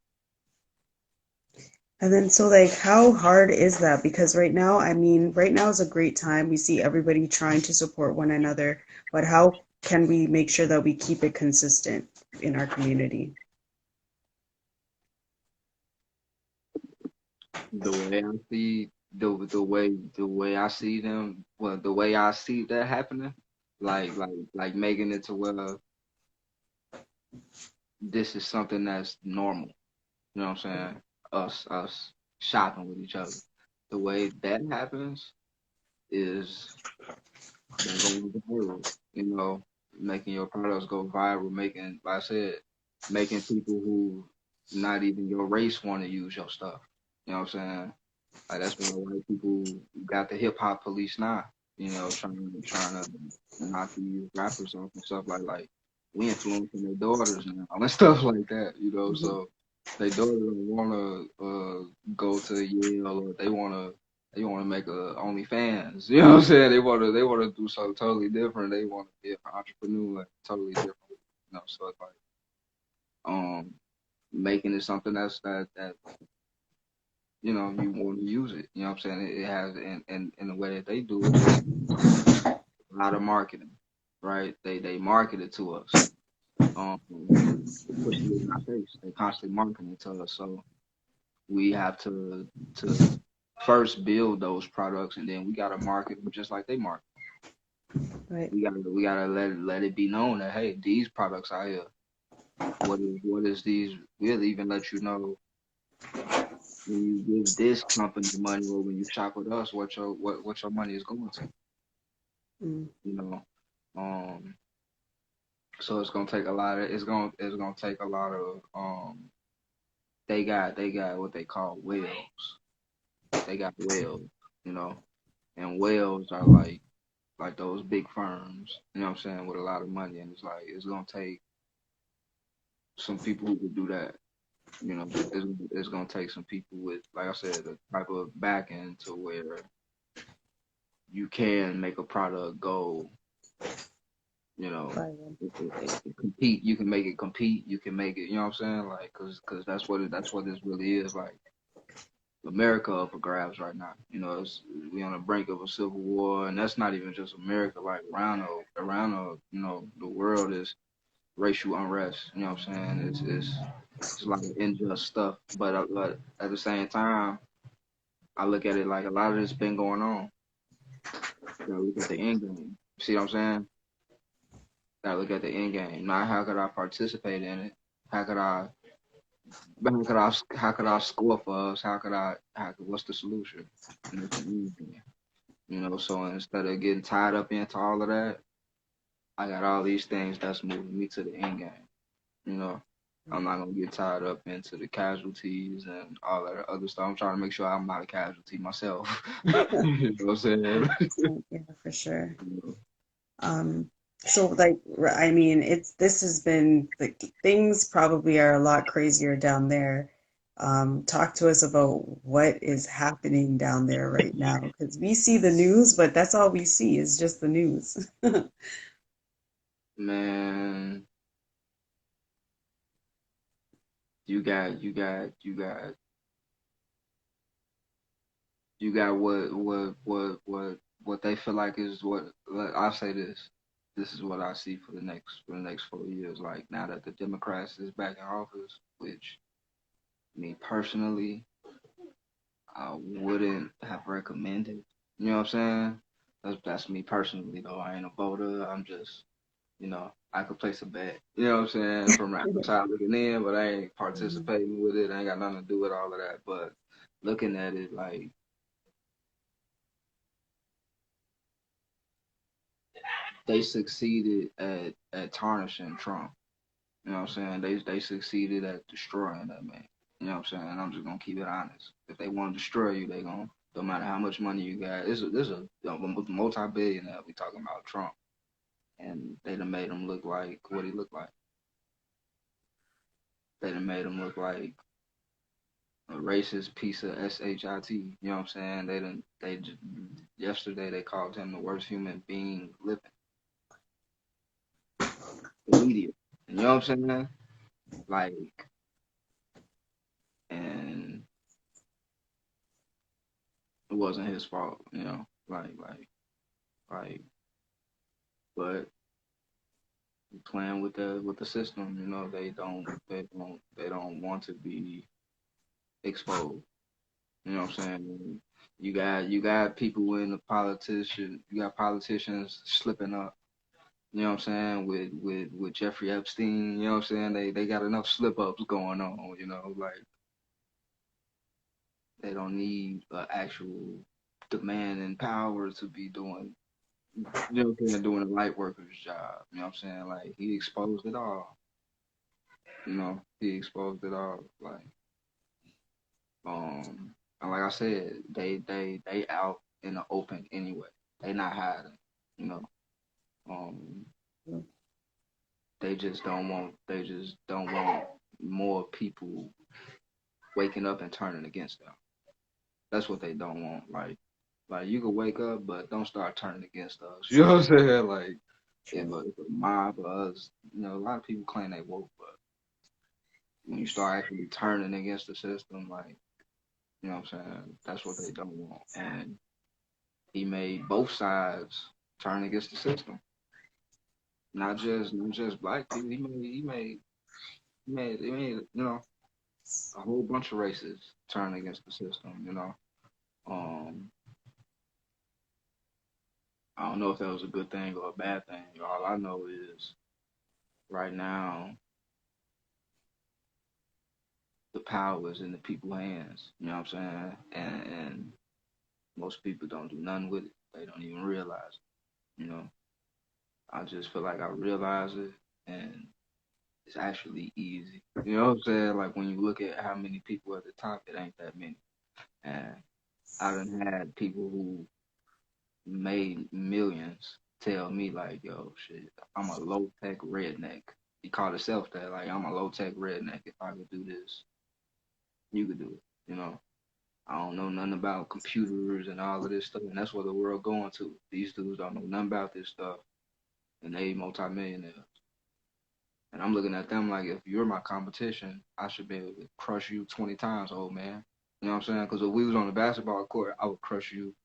And then, so like, how hard is that? Because right now, I mean, right now is a great time. We see everybody trying to support one another, but how can we make sure that we keep it consistent in our community? The way I see the way I see them, well, the way I see that happening, like making it to where this is something that's normal. You know what I'm saying? Us shopping with each other. The way that happens is by going viral. You know, making your products go viral, making, like I said, making people who not even your race want to use your stuff. You know what I'm saying? Like that's why white people got the hip hop police now. You know, trying to knock these rappers off and stuff like we influencing their daughters now and stuff like that. You know, Mhm. so their daughters don't want to go to Yale or they want to make a OnlyFans. You know what I'm saying? They want to do something totally different. They want to be an entrepreneur, like, totally different. You know, so it's like um making it something that you want to use it. You know what I'm saying? It has, in the way that they do it is a lot of marketing, right? They market it to us, um, pushing it in our face. They constantly marketing it to us, so we have to first build those products, and then we gotta market them just like they market. Right. We gotta let it be known that, hey, these products out here. What is these? We'll even let you know when you give this company money, or when you shop with us, what your money is going to. Mm. You know, um, so it's gonna take a lot of it's gonna take a lot of they got what they call whales. They got whales, you know, and whales are like those big firms, you know what I'm saying, with a lot of money, and it's like it's gonna take some people who could do that. You know, it's gonna take some people with, like I said, the type of back end to where you can make a product go, you know, Right. compete. You can make it compete. You can make it. You know what I'm saying? Like, cause that's what this really is. Like, America up for grabs right now. You know, we on the brink of a civil war, and that's not even just America. Like around the world is racial unrest. You know what I'm saying? It's a lot of unjust stuff. But at the same time, I look at it like a lot of this been going on. You gotta look at the end game. See what I'm saying? Gotta look at the end game. Not how could I participate in it? How could I? How could I score for us? What's the solution? And it's the end game. You know, so instead of getting tied up into all of that, I got all these things that's moving me to the end game. You know, I'm not gonna get tied up into the casualties and all that other stuff. I'm trying to make sure I'm not a casualty myself. You know what I'm saying? 100%. Yeah, for sure. Um, so like, I mean, it's this has been like things probably are a lot crazier down there. Talk to us about what is happening down there right now, because we see the news, but that's all we see is just the news. Man, you got what they feel like is what. I'll say this. This is what I see for the next 4 years. Like, now that the Democrats is back in office, which me personally, I wouldn't have recommended. You know what I'm saying? That's me personally though. I ain't a voter. I'm just, I could place a bet. You know what I'm saying? From the outside looking in, but I ain't Mhm. participating with it. I ain't got nothing to do with all of that. But looking at it, like, they succeeded at tarnishing Trump. You know what I'm saying? They succeeded at destroying that man. You know what I'm saying? And I'm just gonna keep it honest. If they want to destroy you, they gonna. No matter how much money you got, this a multi-billionaire. We talking about Trump, and they done made him look like what he looked like. They done made him look like a racist piece of shit. You know what I'm saying? Yesterday they called him the worst human being living. The media. You know what I'm saying? Like, and it wasn't his fault, you know, like, but playing with the system, you know, they don't want to be exposed. You know what I'm saying? You got people in the politician, you got politicians slipping up. You know what I'm saying? With Jeffrey Epstein, you know what I'm saying? They got enough slip ups going on, you know, like they don't need an actual demand and power to be doing, you know what I'm saying, doing a light worker's job. You know what I'm saying? Like he exposed it all. You know, he exposed it all. And like I said, they out in the open anyway. They not hiding. You know, um, they just don't want more people waking up and turning against them. That's what they don't want. Like you can wake up, but don't start turning against us. You know what I'm saying? Like True. if a mob of us, you know, a lot of people claim they woke, but when you start actually turning against the system, like you know what I'm saying, that's what they don't want. And he made both sides turn against the system. Not just black people. He made you know a whole bunch of races turn against the system. You know, um, I don't know if that was a good thing or a bad thing. All I know is right now the power is in the people's hands. You know what I'm saying? And most people don't do nothing with it. They don't even realize it. You know, I just feel like I realize it, and it's actually easy. You know what I'm saying? Like when you look at how many people at the top, it ain't that many. And I done had people who made millions tell me like, yo, shit, I'm a low tech redneck. He called himself that, like I'm a low tech redneck. If I could do this, you could do it. You know, I don't know nothing about computers and all of this stuff, and that's where the world going to. These dudes don't know nothing about this stuff, and they multimillionaires. And I'm looking at them like, if you're my competition, I should be able to crush you 20 times, old man. You know what I'm saying? Because if we was on the basketball court, I would crush you.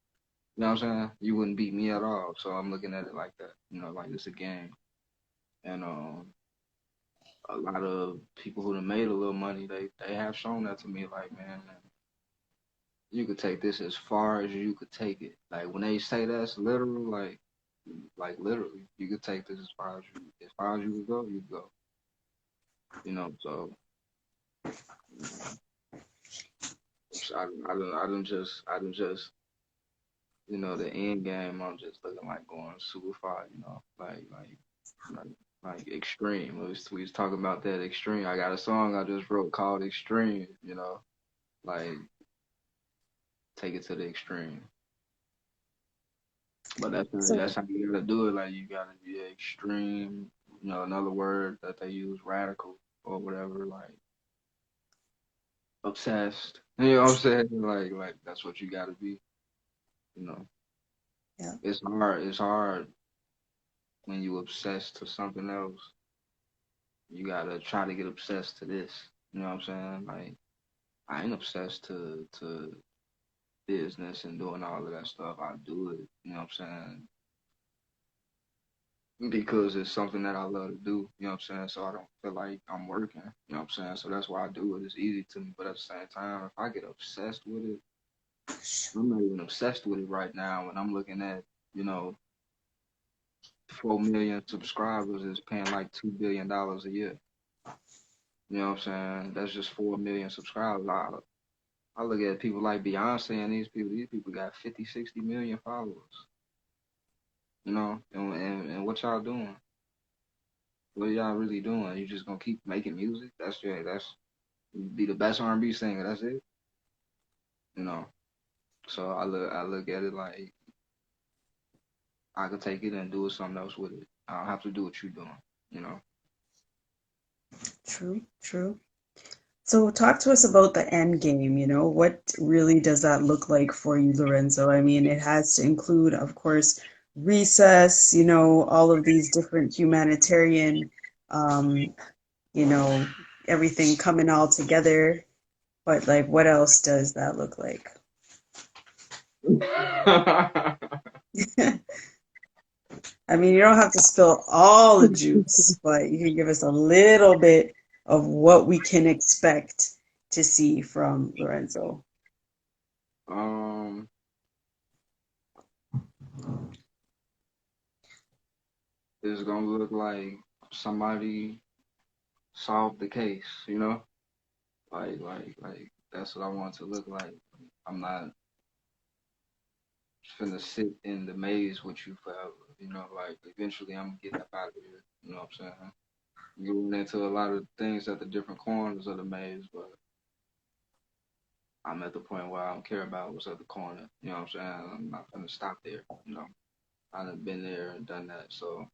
You know what I'm saying? You wouldn't beat me at all. So I'm looking at it like that. You know, like it's a game. And a lot of people who have made a little money, they have shown that to me. Like, man, you could take this as far as you could take it. Like when they say that's literal, like literally, you could take this as far as you could go, you go. You know, so I don't just, you know, the end game. I'm just looking like going super far, you know, like, like extreme. We was talking about that extreme. I got a song I just wrote called Extreme, you know, like take it to the extreme. But So that's how you gotta do it. Like you gotta be extreme. You know, another word that they use, radical or whatever, like obsessed. You know what I'm saying? Like that's what you gotta be. You know, yeah. it's hard. It's hard when you obsessed to something else. You gotta try to get obsessed to this. You know what I'm saying? Like I ain't obsessed to business and doing all of that stuff. I do it. You know what I'm saying? Because it's something that I love to do. You know what I'm saying? So I don't feel like I'm working. You know what I'm saying? So that's why I do it. It's easy to me. But at the same time, if I get obsessed with it, I'm not even obsessed with it right now. When I'm looking at, you know, 4 million subscribers is paying like $2 billion a year. You know what I'm saying? That's just 4 million subscribers. I look at people like Beyonce and these people got 50, 60 million followers. You know, and what y'all doing? What y'all really doing? You just gonna keep making music? That's you be the best R&B singer. That's it. You know. So I look at it like I could take it and do something else with it. I don't have to do what you're doing. You know. True, true. So talk to us about the end game, you know, what really does that look like for you, Lorenzo? I mean, it has to include, of course, recess, you know, all of these different humanitarian, um, you know, everything coming all together. But like, what else does that look like? I mean, you don't have to spill all the juice, but you can give us a little bit of what we can expect to see from Lorenzo. Um, it's gonna look like somebody solved the case, you know? Like that's what I want it to look like. I'm not finna sit in the maze with you forever, you know, like eventually I'm getting up out of here, you know what I'm saying? Moving into a lot of things at the different corners of the maze, but I'm at the point where I don't care about what's at the corner, you know what I'm saying? I'm not gonna stop there, you know. I've been there and done that, so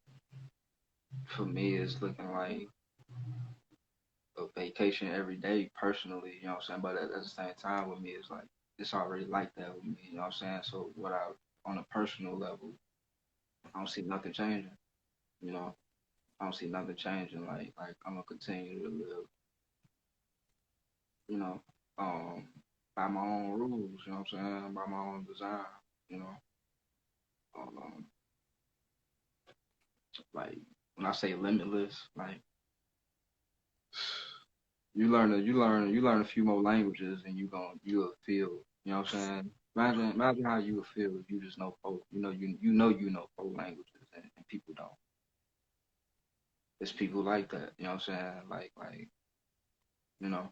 for me it's looking like a vacation every day personally, you know what I'm saying? But at the same time with me it's like it's already like that with me, you know what I'm saying? So what I on a personal level, I don't see nothing changing, you know. I don't see nothing changing. Like I'm gonna continue to live, you know, um, by my own rules. You know what I'm saying? By my own design. You know, um, like when I say limitless, like you learn a few more languages and you'll feel. You know what I'm saying? Imagine how you would feel if you just know four. You know four languages and people don't. There's people like that. You know what I'm saying? Like you know,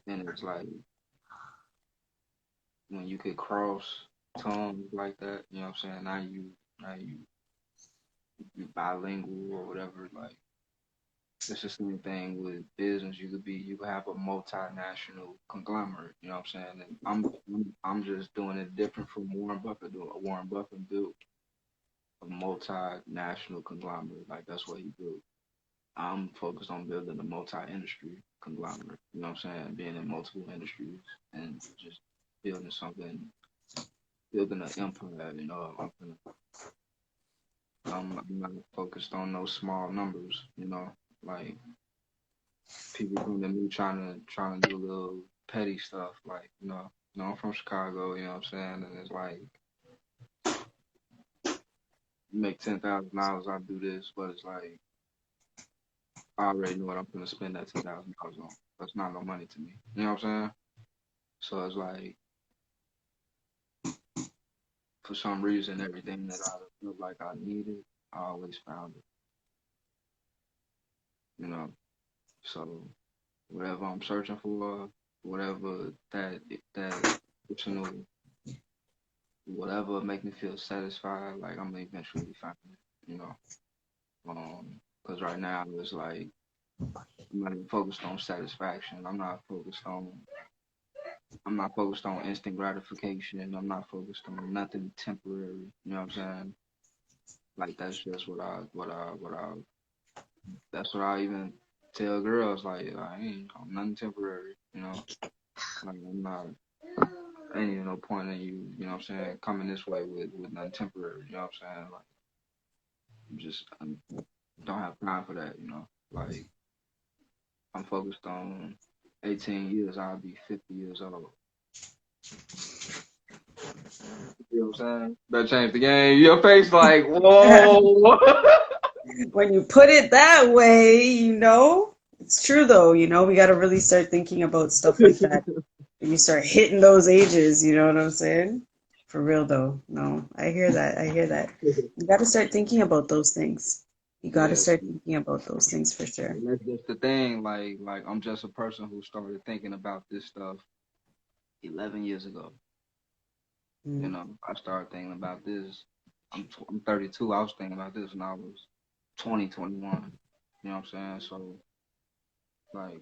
and it's like when you could cross tongues like that, you know what I'm saying? Now you bilingual or whatever, like it's the same thing with business. You could have a multinational conglomerate, you know what I'm saying? And I'm just doing it different from Warren Buffett doing. Warren Buffett built a multinational conglomerate, like that's what he built. I'm focused on building a multi-industry conglomerate, you know what I'm saying? Being in multiple industries and just building something building an empire, you know. I'm not focused on those small numbers, you know. Like people come to me trying to do a little petty stuff, like I'm from Chicago, you know what I'm saying, and it's like you make $10,000, I do this, but it's like I already know what I'm gonna spend that $10,000 on. That's not no money to me, you know what I'm saying? So it's like for some reason, everything that I feel like I needed, I always found it, you know. So whatever I'm searching for, whatever that personal, whatever make me feel satisfied, like I'm gonna eventually find it, you know. Because right now it's like I'm not even focused on satisfaction. I'm not focused on instant gratification. I'm not focused on nothing temporary. You know what I'm saying? Like that's just that's what I even tell girls like I ain't on nothing temporary. You know, like I'm not. Ain't even no point in you know what I'm saying, coming this way with nothing temporary, you know what I'm saying? Like, I don't have time for that, you know? Like, I'm focused on 18 years, I'll be 50 years old. You know what I'm saying? Better change the game. Your face like, whoa. When you put it that way, it's true though, we got to really start thinking about stuff like that. When you start hitting those ages, you know what I'm saying? For real though. No, I hear that. I hear that. You got to start thinking about those things. You got to Yeah, start thinking about those things for sure. and that's just the thing. Like I'm just a person who started thinking about this stuff 11 years ago. You Mm. know, I started thinking about this. I'm 32. I was thinking about this when I was 20, 21. You know what I'm saying? So like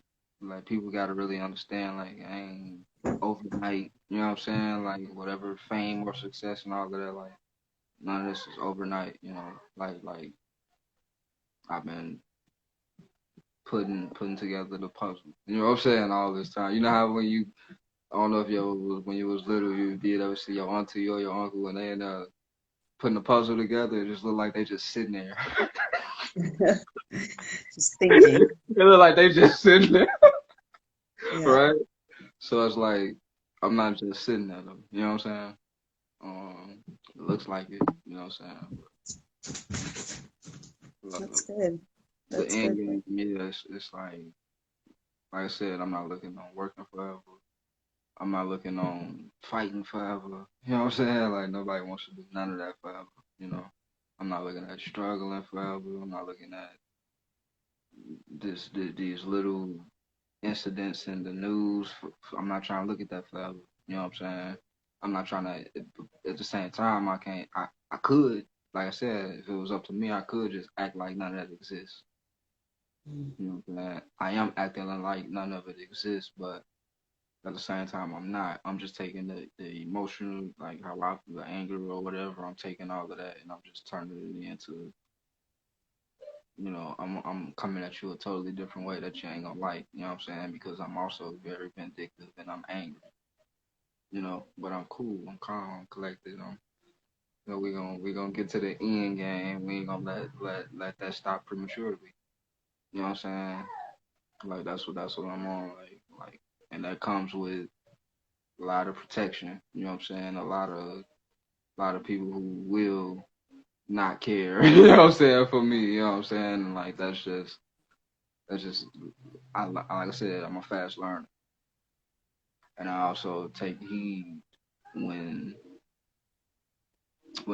people got to really understand like I ain't overnight. You know what I'm saying? Like whatever fame or success and all of that. Like none of this is overnight. You know, like I've been putting together the puzzle. You know what I'm saying? All this time. You know how when you I don't know if when you was little you did ever see your auntie or your uncle and they putting the puzzle together. It just looked like they just sitting there. Just thinking. It looked like they just sitting there, Yeah. right? So it's like I'm not just sitting there though. You know what I'm saying? It looks like it. You know what I'm saying? That's good. The That's end good. game for me is it's like I said, I'm not looking on working forever. I'm not looking on fighting forever. You know what I'm saying? Like nobody wants to do none of that forever. You know, I'm not looking at struggling forever. I'm not looking at these little incidents in the news. I'm not trying to look at that forever. You know what I'm saying? I'm not trying to. At the same time, I can't. I could, like I said, if it was up to me, I could just act like none of that exists. Mm. You know what I'm saying? I am acting like none of it exists, but at the same time, I'm not. I'm just taking the emotional, like how I feel, the anger or whatever. I'm taking all of that and I'm just turning it into, I'm coming at you a totally different way that you ain't gonna like. You know what I'm saying? Because I'm also very vindictive and I'm angry. But I'm cool. I'm calm. I'm collected. We gonna get to the end game. We ain't gonna let that stop prematurely. You know what I'm saying? Like that's what I'm on. And that comes with a lot of protection. You know what I'm saying? A lot of people who will not care. You know what I'm saying? For me, you know what I'm saying? And like that's just like I said, I'm a fast learner, and I also take heed when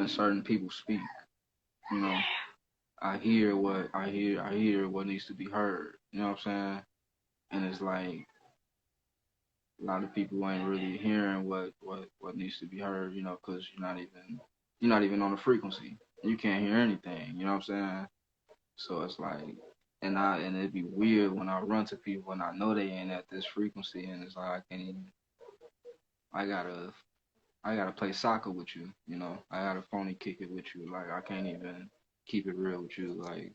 certain people speak. You know, I hear what needs to be heard. You know what I'm saying? And it's like a lot of people ain't really hearing what needs to be heard. Because you're not even on the frequency. You can't hear anything. You know what I'm saying? So it's like, and it'd be weird when I run to people and I know they ain't at this frequency, and it's like I can't even. I gotta play soccer with you. I gotta phony kick it with you. Like I can't even keep it real with you. Like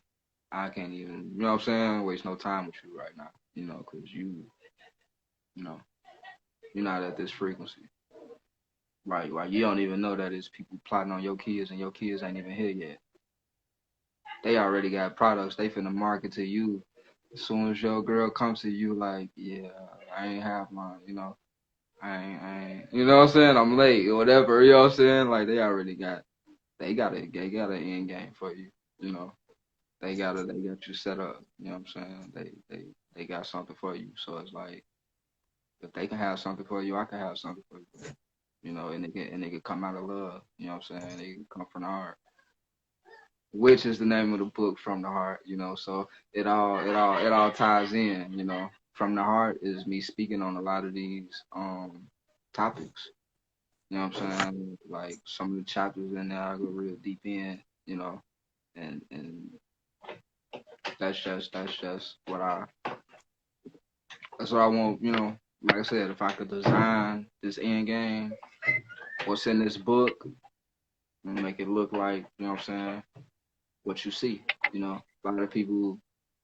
I can't even. You know what I'm saying? Waste no time with you right now. Because you know, you're not at this frequency. Like you don't even know that it's people plotting on your kids and your kids ain't even here yet. They already got products they finna market to you. As soon as your girl comes to you, like, yeah, I ain't have mine, I ain't, you know what I'm saying? I'm late or whatever, you know what I'm saying? Like they got an end game for you, you know. They got you set up, you know what I'm saying? They got something for you. So it's like if they can have something for you, I can have something for you. And they can come out of love, you know what I'm saying? They can come from the heart. Which is the name of the book, From the Heart. So it all ties in. From the heart is me speaking on a lot of these topics. You know what I'm saying? Like some of the chapters in there I go real deep in. And that's just what I want. Like I said, if I could design this end game, what's in this book, and make it look like, you know what I'm saying, what you see. A lot of people,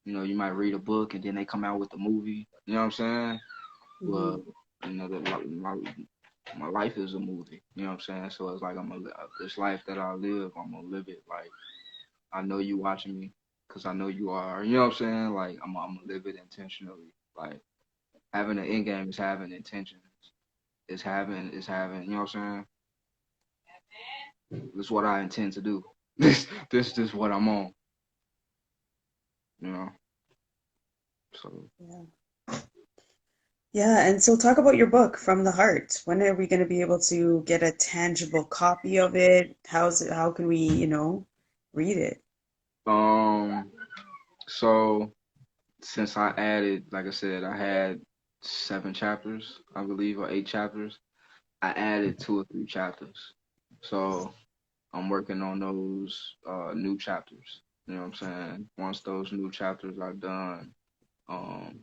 you might read a book and then they come out with a movie. You know what I'm saying? Mm-hmm. Well, my life is a movie. You know what I'm saying? So it's like this life that I live, I'm gonna live it like I know you watching me, cause I know you are. You know what I'm saying? Like I'm gonna live it intentionally. Like having an end game is having intentions. It's having. You know what I'm saying? This is what I intend to do. This what I'm on. You know. So Yeah. Yeah, and so talk about your book, From the Heart. When are we going to be able to get a tangible copy of it? How can we, read it? um so since I added, like I said, I had 7 chapters, I believe, or 8 chapters. I added 2 or 3 chapters. So I'm working on those new chapters. You know what I'm saying? Once those new chapters are done, um,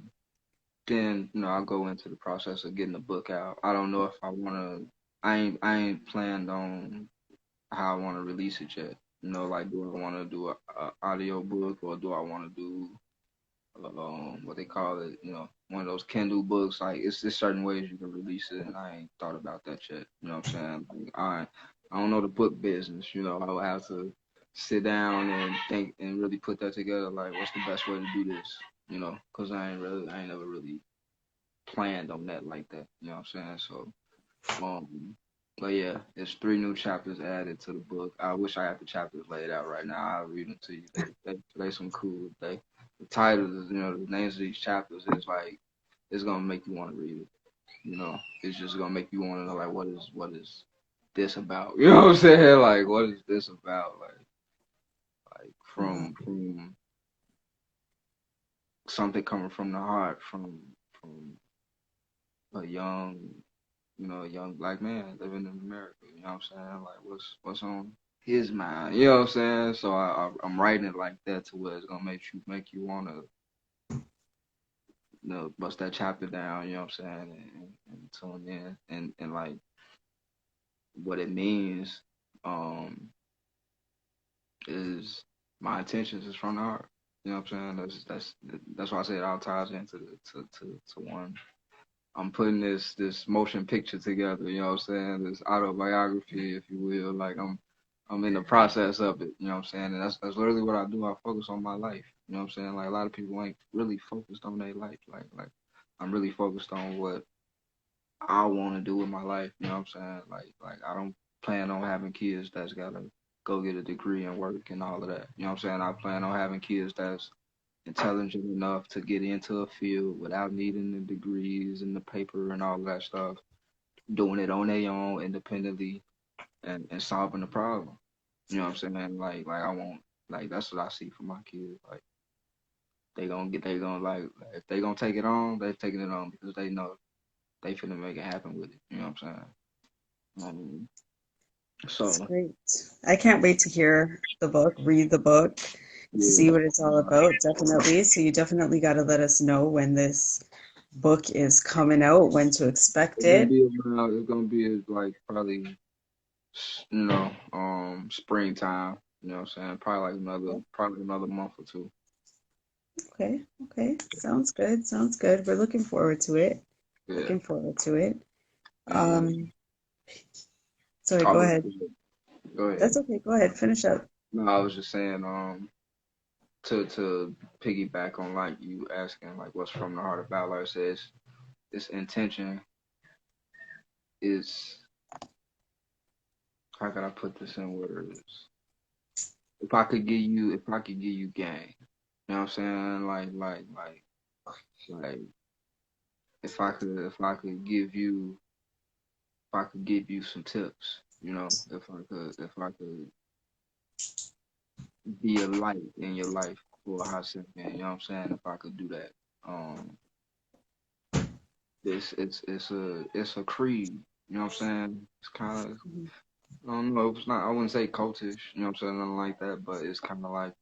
then I'll go into the process of getting the book out. I don't know if I wanna. I ain't planned on how I want to release it yet. Like do I want to do a audio book or do I want to do what they call it, one of those Kindle books. Like it's certain ways you can release it, and I ain't thought about that yet. You know what I'm saying? Like, I don't know the book business. I would have to sit down and think and really put that together. Like, what's the best way to do this? Because I ain't never really planned on that like that. You know what I'm saying? So Um, but yeah, there's 3 new chapters added to the book. I wish I had the chapters laid out right now. I'll read them to you. They some cool. The titles, the names of these chapters is like it's gonna make you want to read it. It's just gonna make you want to know like what is this about? You know what I'm saying? Like what is this about? Like Uh-huh. from something coming from the heart from a young black man living in America. You know what I'm saying? Like what's on his mind. You know what I'm saying? So I'm writing it like that to where it's gonna make you wanna bust that chapter down. You know what I'm saying? And tune in and like what it means. Um, is my intentions is from the heart. You know what I'm saying? That's why I say it all ties into to one. I'm putting this motion picture together. You know what I'm saying? This autobiography, if you will. Like I'm in the process of it. You know what I'm saying? And that's literally what I do. I focus on my life. You know what I'm saying? Like a lot of people ain't really focused on their life. Like I'm really focused on what I want to do with my life. You know what I'm saying? Like I don't plan on having kids that's gotta go get a degree and work and all of that. You know what I'm saying? I plan on having kids that's intelligent enough to get into a field without needing the degrees and the paper and all of that stuff, doing it on their own independently and solving the problem. You know what I'm saying? Like I want like that's what I see for my kids. Like they gonna like if they gonna take it on, they're taking it on because they know they finna make it happen with it. You know what I'm saying? It's So great. I can't wait to hear the book, read the book, yeah, see what it's all about, definitely. So you definitely got to let us know when this book is coming out, when to expect it's gonna it. be around. It's gonna be like probably springtime. You know what I'm saying? Probably another month or two. Okay, okay. Sounds good. Sounds good. We're looking forward to it. Yeah, Looking forward to it. and Um, sorry, I go was ahead. go ahead. That's okay. Go ahead. Finish up. No, I was just saying to piggyback on like you asking like what's from the heart of valor says this intention is how can I put this in words? If I could give you game, you know what I'm saying? Like if I could give you some tips, if I could be a light in your life for a hot second, you know what I'm saying? If I could do that. Um it's a creed, you know what I'm saying? It's kinda Mhm. I don't know, it's not I wouldn't say cultish, you know what I'm saying, nothing like that, but it's kinda like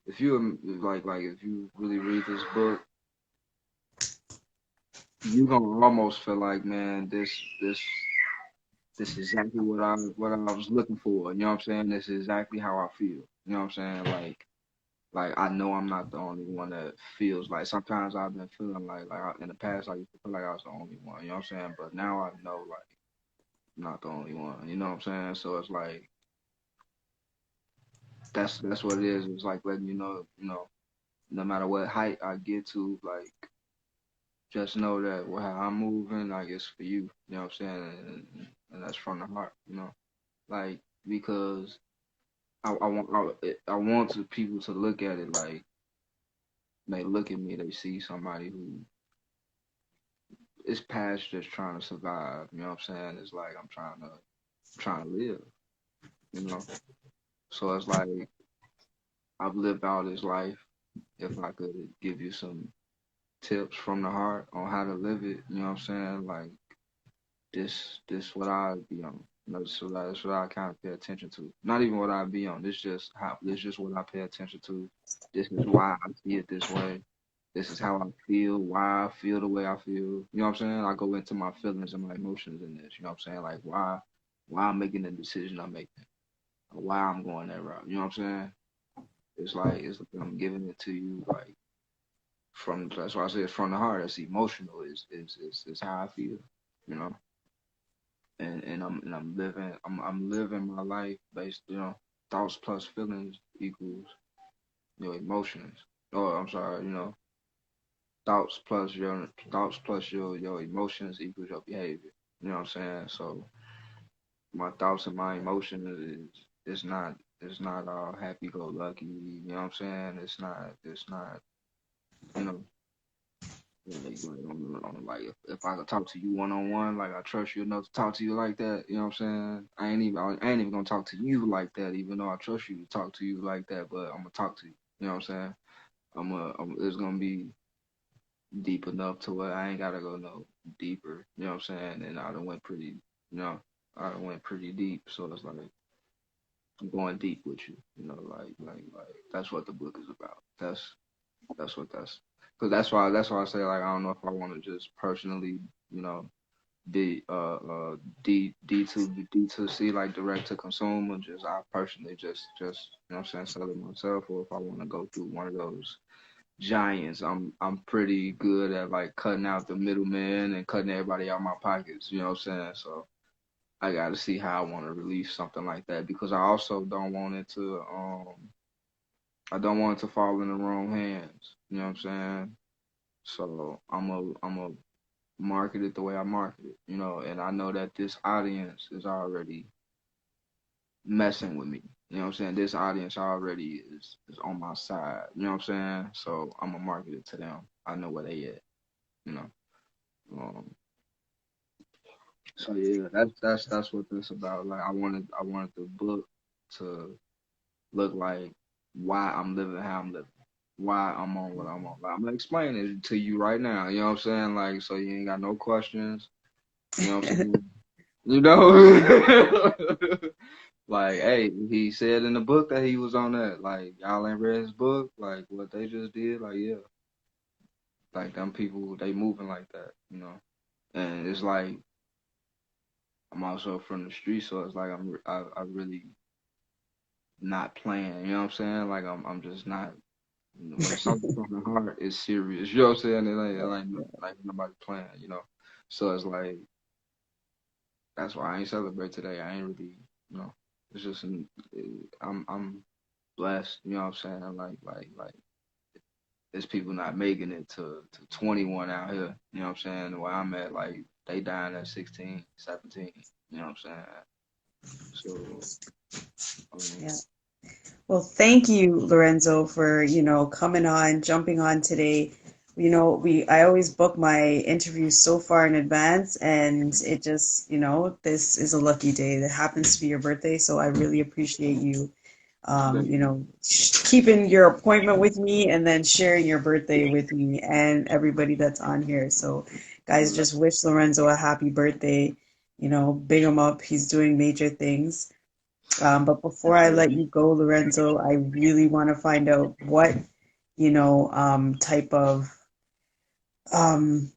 if you like if you really read this book, you're gonna almost feel like, man, this is exactly what I was looking for. You know what I'm saying? This is exactly how I feel. You know what I'm saying? Like I know I'm not the only one that feels like sometimes I've been feeling like in the past I used to feel like I was the only one. You know what I'm saying? But now I know like I'm not the only one. You know what I'm saying? So it's like that's what it is. It's like letting you know, no matter what height I get to, like just know that how I'm moving, like it's for you. You know what I'm saying? And that's from the heart. Like because I want people to look at it like they look at me, they see somebody who is past just trying to survive. You know what I'm saying? It's like I'm trying to live. You know, so it's like I've lived all this life. If I could give you some tips from the heart on how to live it, you know what I'm saying? Like this what I be on. This what I kind of pay attention to. Not even what I be on. This just what I pay attention to. This is why I see it this way. This is how I feel, why I feel the way I feel. You know what I'm saying? I go into my feelings and my emotions in this. You know what I'm saying? Like why I'm making the decision I'm making, or why I'm going that route. You know what I'm saying? It's like I'm giving it to you like from. That's why I say it's from the heart. It's emotional. Is how I feel. You know. And I'm living my life based, thoughts plus feelings equals, emotions. Oh, I'm sorry, thoughts plus your emotions equals your behavior. You know what I'm saying? So my thoughts and my emotions is not all happy go lucky. You know what I'm saying? It's not you know like if I could talk to you one on one, like I trust you enough to talk to you like that. You know what I'm saying? I ain't even gonna talk to you like that, even though I trust you to talk to you like that. But I'm gonna talk to you. You know what I'm saying? It's gonna be deep enough to where I ain't gotta go no deeper. You know what I'm saying? And you know, I done went pretty deep. So it's like I'm going deep with you. You know, like that's what the book is about. That's what that's. Cause that's why I say like I don't know if I want to just personally, you know, D2C like direct to consumer. Just I personally just you know what I'm saying sell it myself, or if I want to go through one of those giants. I'm pretty good at like cutting out the middleman and cutting everybody out my pockets. You know what I'm saying? So I got to see how I want to release something like that because I also don't want it to fall in the wrong hands. You know what I'm saying? So I'm a market it the way I market it. You know, and I know that this audience is already messing with me. You know what I'm saying? This audience already is on my side. You know what I'm saying? So I'm gonna market it to them. I know where they at. You know. Um, so yeah, that's what this about. Like I wanted the book to look like why I'm living how I'm living, why I'm on what I'm on. Like, I'm gonna explain it to you right now. You know what I'm saying? Like so you ain't got no questions. You know what I'm saying? You know. Like, hey, he said in the book that he was on that. Like, y'all ain't read his book. Like, what they just did. Like, yeah, like them people, they moving like that, you know. And it's like I'm also from the street, so it's like I really not playing. You know what I'm saying? Like I'm just not. When it's something from the heart, it's serious. You know what I'm saying? It ain't like nobody playing. You know. So it's like that's why I ain't celebrate today. I ain't really, you know. It's just I'm blessed. You know what I'm saying? Like there's people not making it to 21 out here. You know what I'm saying? Where I'm at, like they dying at 16, 17. You know what I'm saying? So Yeah. um, Well, thank you, Lorenzo, for, coming on, jumping on today. I always book my interviews so far in advance, and it just, this is a lucky day that happens to be your birthday. So I really appreciate you, keeping your appointment with me and then sharing your birthday with me and everybody that's on here. So, guys, just wish Lorenzo a happy birthday. Big him up. He's doing major things. But before I let you go, Lorenzo, I really want to find out what, type of um,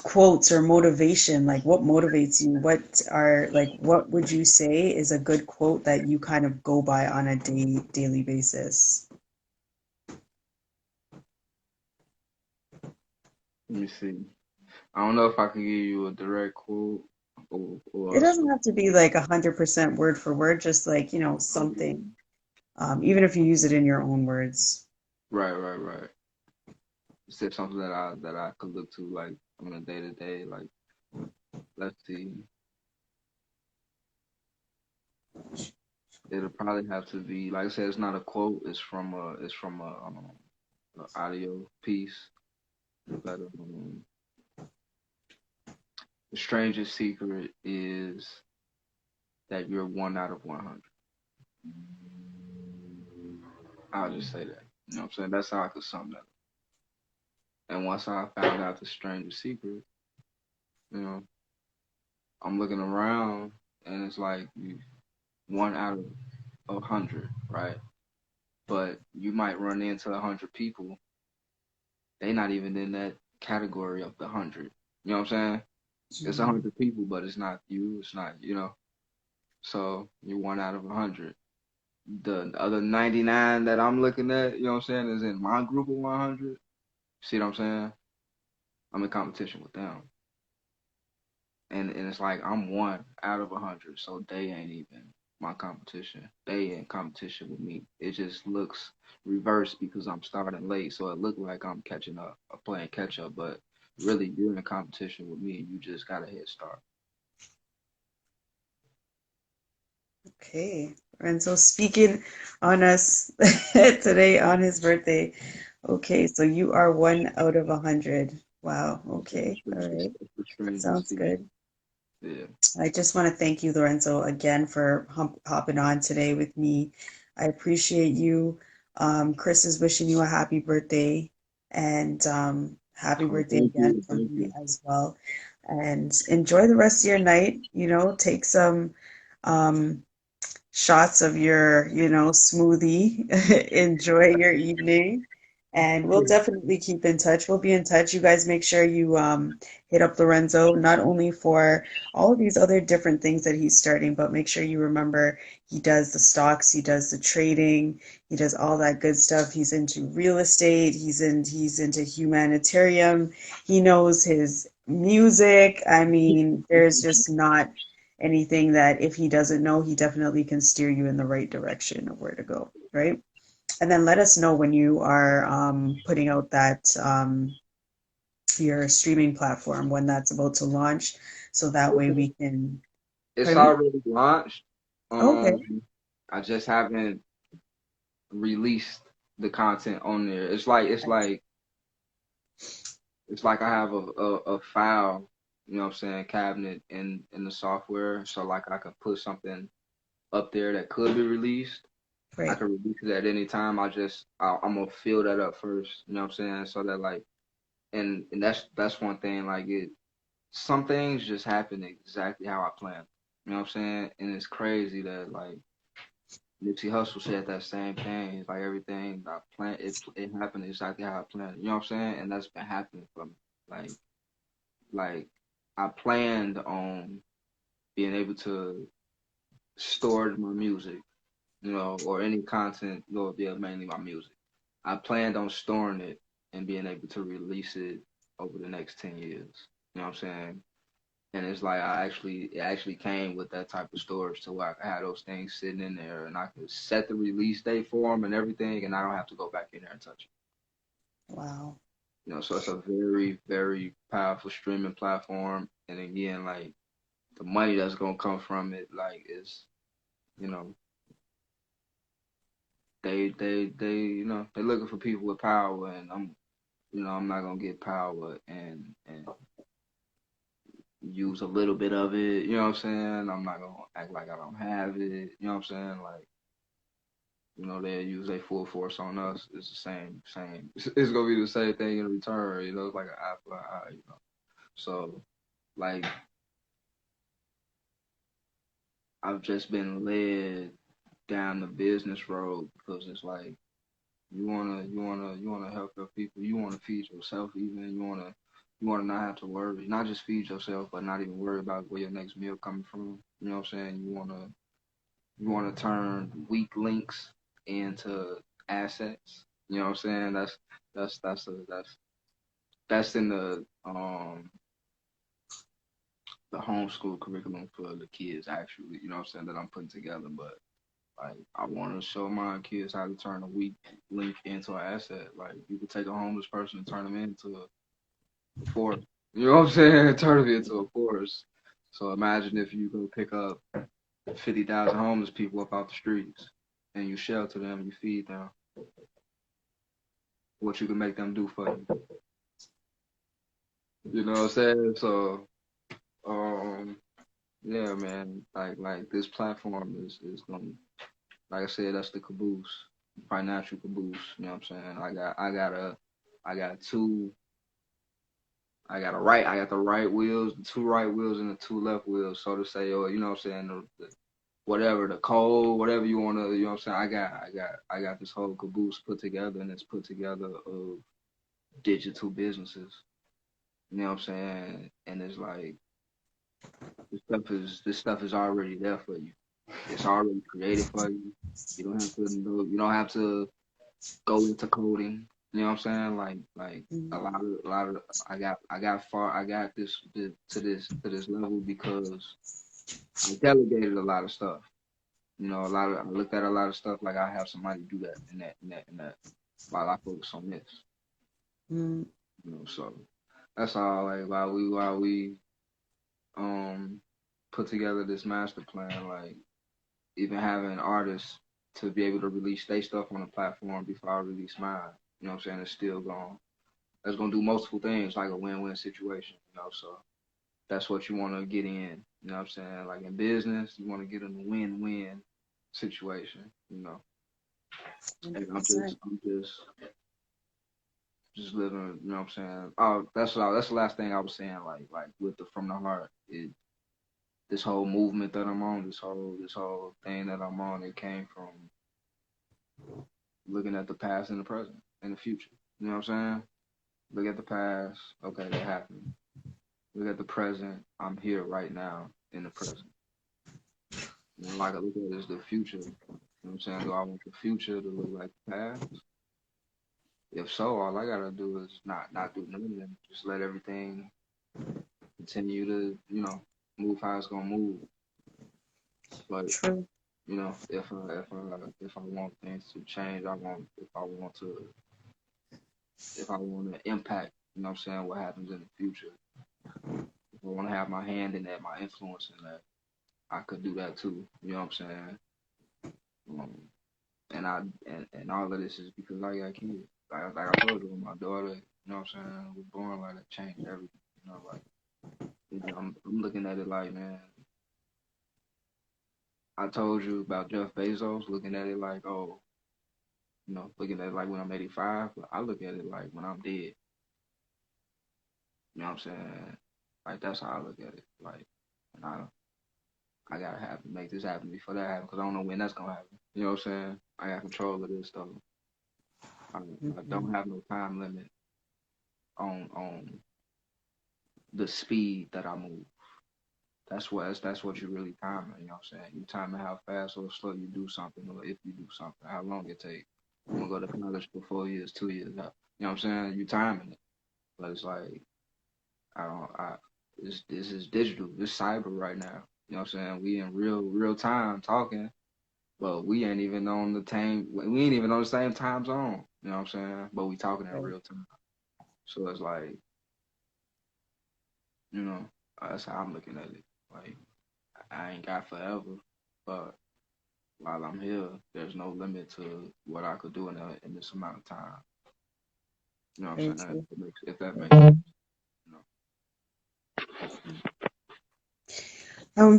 quotes or motivation, like what motivates you? What would you say is a good quote that you kind of go by on a daily basis? let me see. I don't know if I can give you a direct quote or It a doesn't have to be like 100% word for word, just like, something, even if you use it in your own words. right. Is it something that I could look to like on a day to day? Like let's see. It'll probably have to be like I said. It's not a quote. It's from a audio piece. But the strangest secret is that you're 1 out of 100. I'll just say that. You know what I'm saying? That's how I could sum that up. And once I found out the strangest secret, you know, I'm looking around and it's like 1 out of 100, right? But you might run into 100 people. They not even in that category of the 100. You know what I'm saying? It's 100 people, but it's not you. It's not, you know. So you're 1 out of 100. The other 99 that I'm looking at, you know what I'm saying, is in my group of 100. See what I'm saying? I'm in competition with them. And it's like I'm 1 out of 100, so they ain't even. my competition. They in competition with me. It just looks reversed because I'm starting late, so it looked like I'm catching up, playing catch up. But really, you're in competition with me. You just got a head start. Okay. And so speaking on us today on his birthday. Okay, so you are 1 out of 100. Wow. Okay. All right. It's extreme to Sounds see. good. Yeah. I just want to thank you, Lorenzo, again for hopping on today with me. I appreciate you. Chris is wishing you a happy birthday and happy Oh, birthday thank again you, from thank me you. as well. And enjoy the rest of your night. Take some um, shots of your, smoothie. Enjoy your evening. And we'll definitely keep in touch. We'll be in touch. You guys make sure you hit up Lorenzo, not only for all of these other different things that he's starting, but make sure you remember he does the stocks, he does the trading, he does all that good stuff. He's into real estate, he's into humanitarian, he knows his music. I mean, there's just not anything that if he doesn't know, he definitely can steer you in the right direction of where to go, right? And then let us know when you are putting out that your streaming platform when that's about to launch, so that way Okay. we can. It's Pardon me? already launched. Okay, I just haven't released the content on there. It's like I have a file, you know what I'm saying, cabinet in the software. So like I could put something up there that could be released. I great. could release it at any time. I'm gonna fill that up first, you know what I'm saying? So that like and that's one thing, like some things just happen exactly how I planned. You know what I'm saying? And it's crazy that like Nipsey Hussle said that same thing. It's like everything I planned, it happened exactly how I planned. You know what I'm saying? And that's been happening for me. Like like I planned on being able to store my music, or any content, yeah, mainly my music. I planned on storing it and being able to release it over the next 10 years. You know what I'm saying? And it's like it actually came with that type of storage to where I could have those things sitting in there and I could set the release date for them and everything, and I don't have to go back in there and touch it. Wow. So it's a very, very powerful streaming platform. And again, like the money that's gonna come from it, like is, you know, they're looking for people with power, and I'm not gonna get power and use a little bit of it. You know what I'm saying? I'm not gonna act like I don't have it. You know what I'm saying? Like, they use their full force on us. It's the same. It's gonna be the same thing in return. It's like an eye for an eye. So, like, I've just been led down the business road because it's like you wanna help your people. You wanna feed yourself even. You wanna not have to worry. Not just feed yourself, but not even worry about where your next meal coming from. You know what I'm saying? You wanna turn weak links into assets. You know what I'm saying? That's in the homeschool curriculum for the kids actually. You know what I'm saying, that I'm putting together. But like I want to show my kids how to turn a weak link into an asset. Like you could take a homeless person and turn them into a forest. You know what I'm saying? Turn them into a forest. So imagine if you go pick up 50,000 homeless people up out the streets and you shelter them, you feed them, what you can make them do for you. You know what I'm saying? So, um, yeah, man, like this platform is gonna, like I said, that's the caboose, financial caboose. You know what I'm saying? I got two, I got the right wheels, the two right wheels and the two left wheels, so to say, or you know what I'm saying, whatever the code, whatever you wanna, you know what I'm saying. I got this whole caboose put together, and it's put together of digital businesses. You know what I'm saying? And it's like this stuff is already there for you. It's already created for you. You don't have to go into coding. You know what I'm saying? Like Mhm. a lot of I got to this level because I delegated a lot of stuff. I looked at a lot of stuff like I have somebody do that and that while I focus on this. Mm, So that's all. Like while we um put together this master plan, like even having artists to be able to release their stuff on the platform before I release mine. You know what I'm saying? It's still going. That's gonna do multiple things, like a win-win situation. So that's what you want to get in. You know what I'm saying? Like in business, you want to get in a win-win situation. And I'm just 100%. I'm just living. You know what I'm saying? Oh, that's the last thing I was saying. Like with the from the heart. This whole movement that I'm on, this whole thing that I'm on, it came from looking at the past and the present and the future. You know what I'm saying? Look at the past. Okay, that happened. Look at the present. I'm here right now in the present. Like I look at it as the future. You know what I'm saying? Do I want the future to look like the past? If so, all I gotta do is not do nothing. Just let everything continue to, move how it's gonna move. But True. if I want things to change, if I want to impact, you know what I'm saying, what happens in the future. If I want to have my hand in that, my influence in that, I could do that too. You know what I'm saying? Um, and all of this is because I got kids. Like I told you, my daughter, you know what I'm saying, was born like that, changed everything. Like I'm looking at it like, man, I told you about Jeff Bezos, looking at it like, oh, looking at it like when I'm 85, but I look at it like when I'm dead. You know what I'm saying? Like that's how I look at it. Like, and I gotta make this happen before that happens because I don't know when that's gonna happen. You know what I'm saying? I got control of this stuff. I Hmm. don't have no time limit on the speed that I move. That's what you really timing. You know what I'm saying? You timing how fast or slow you do something, or if you do something, how long it takes. I'm gonna go to college for 4 years, 2 years. You know what I'm saying? You timing it, but it's like I don't. This is digital. This cyber right now. You know what I'm saying? We in real time talking, but we ain't even on the same. We ain't even on the same time zone. You know what I'm saying? But we talking in Right. real time. So it's like, you know, that's how I'm looking at it. Like I ain't got forever, but while I'm here, there's no limit to what I could do in this amount of time. You know what Very I'm saying? true. If that makes sense. You know?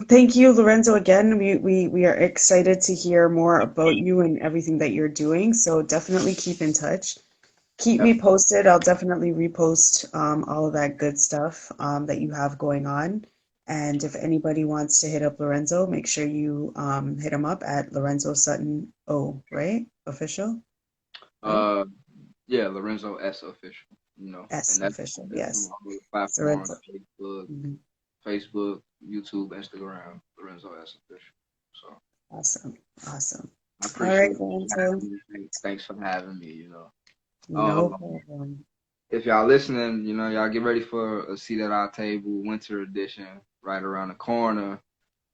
Thank you, Lorenzo, again. We are excited to hear more about you and everything that you're doing. So definitely keep in touch. Keep me Yep. posted. I'll definitely repost all of that good stuff that you have going on. And if anybody wants to hit up Lorenzo, make sure you hit him up at Lorenzo Sutton O, right? Official, right? Uh, yeah, Lorenzo S official. S And official, that's on yes. all the So platforms: Lorenzo. Facebook, Mhm. YouTube, Instagram. Lorenzo S official. So Awesome. Awesome. I All right, appreciate you Lorenzo. having me. Thanks for having me. No Um, problem. if y'all listening, y'all get ready for a seat at our table, winter edition, right around the corner.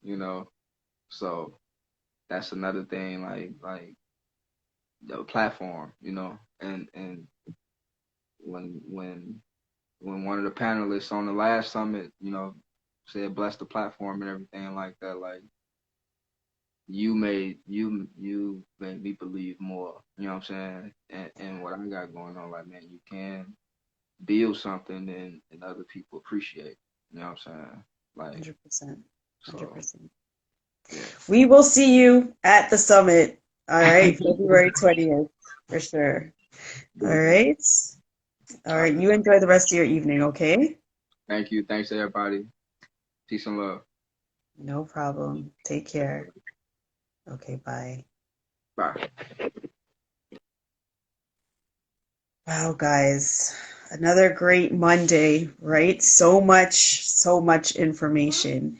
You know, so that's another thing. Like the platform. And when one of the panelists on the last summit, said bless the platform and everything like that, like you made me believe more. You know what I'm saying? And what I got going on, like man, you can build something and other people appreciate. You know what I'm saying? Like 100%. so, 100%. yeah. We will see you at the summit. All right, February 20th, for sure. All Definitely. right. All All right, right. you enjoy the rest of your evening, okay? Thank you. Thanks everybody. Peace and love. No problem. Take care. Okay, bye. Bye. Wow, guys, another great Monday, right? So much information.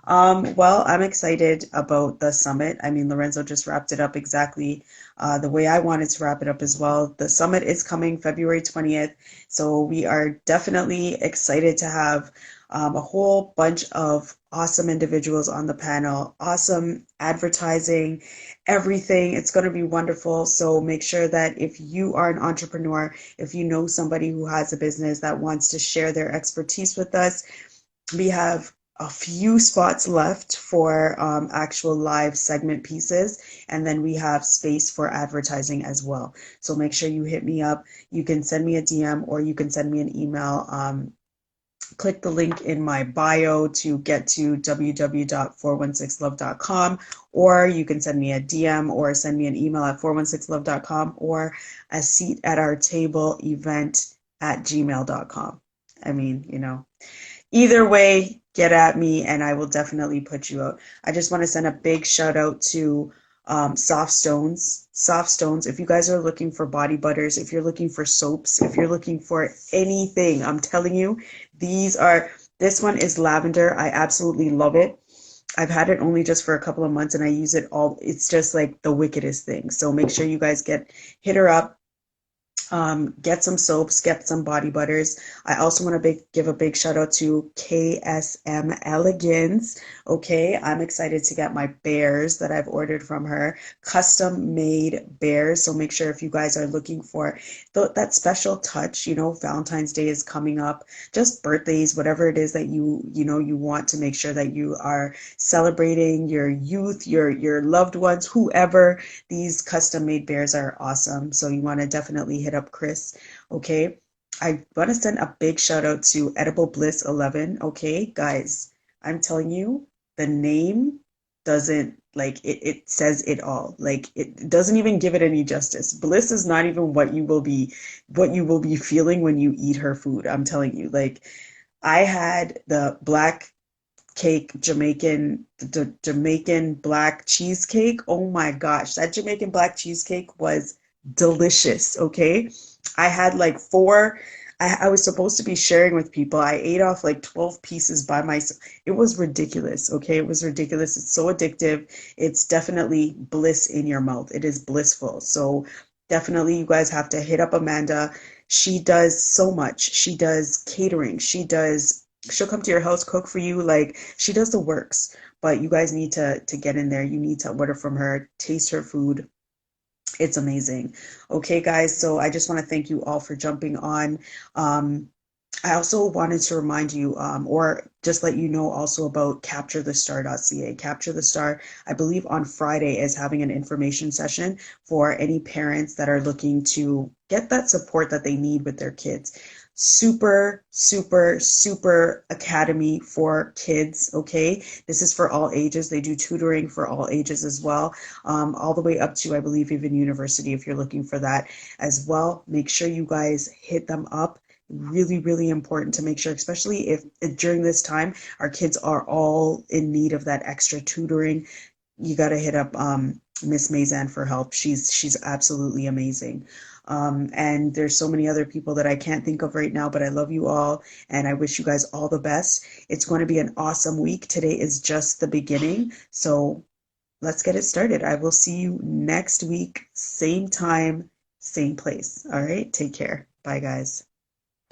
Well, I'm excited about the summit. I mean, Lorenzo just wrapped it up exactly the way I wanted to wrap it up as well. The summit is coming February 20th, so we are definitely excited to have a whole bunch of awesome individuals on the panel, awesome advertising, everything. It's going to be wonderful. So make sure that if you are an entrepreneur, if you know somebody who has a business that wants to share their expertise with us, we have a few spots left for actual live segment pieces, and then we have space for advertising as well. So make sure you hit me up. You can send me a DM or you can send me an email. Click the link in my bio to get to www.416love.com, or you can send me a DM or send me an email at 416love.com, or a seat at our table event at gmail.com. I mean, either way, get at me and I will definitely put you out. I just want to send a big shout out to Soft Stones. Soft Stones, if you guys are looking for body butters, if you're looking for soaps, if you're looking for anything, I'm telling you, this one is lavender. I absolutely love it. I've had it only just for a couple of months and I use it all. It's just like the wickedest thing. So make sure you guys hit her up, get some soaps, get some body butters. I also want to give a big shout out to KSM Elegance. Okay, I'm excited to get my bears that I've ordered from her, custom made bears. So make sure if you guys are looking for that special touch, Valentine's Day is coming up, just birthdays, whatever it is that you want to make sure that you are celebrating your youth, your loved ones, whoever. These custom made bears are awesome. So you want to definitely hit up Chris. Okay. I want to send a big shout out to Edible Bliss 11. Okay, guys, I'm telling you, the name doesn't it says it all. Like it doesn't even give it any justice. Bliss is not even what you will be feeling when you eat her food. I'm telling you. Like I had the black cake the Jamaican black cheesecake. Oh my gosh, that Jamaican black cheesecake was delicious. Okay. I had like four. I was supposed to be sharing with people. I ate off like 12 pieces by myself. It was ridiculous. Okay. It was ridiculous. It's so addictive. It's definitely bliss in your mouth. It is blissful. So definitely you guys have to hit up Amanda. She does so much. She does catering. She'll come to your house, cook for you. Like she does the works, but you guys need to get in there. You need to order from her, taste her food. It's amazing. Okay, guys. So I just want to thank you all for jumping on. Um, I also wanted to remind you, or just let you know also about CaptureTheStar.ca. Capture the Star, I believe on Friday is having an information session for any parents that are looking to get that support that they need with their kids. Super, super, super academy for kids. Okay. This is for all ages. They do tutoring for all ages as well, all the way up to, I believe, even university if you're looking for that as well. Make sure you guys hit them up. Really, really important to make sure, especially if during this time our kids are all in need of that extra tutoring. You got to hit up Miss Mazan for help. She's absolutely amazing. And there's so many other people that I can't think of right now, but I love you all and I wish you guys all the best. It's going to be an awesome week. Today is just the beginning. So let's get it started. I will see you next week, same time, same place. All right. Take care. Bye, guys.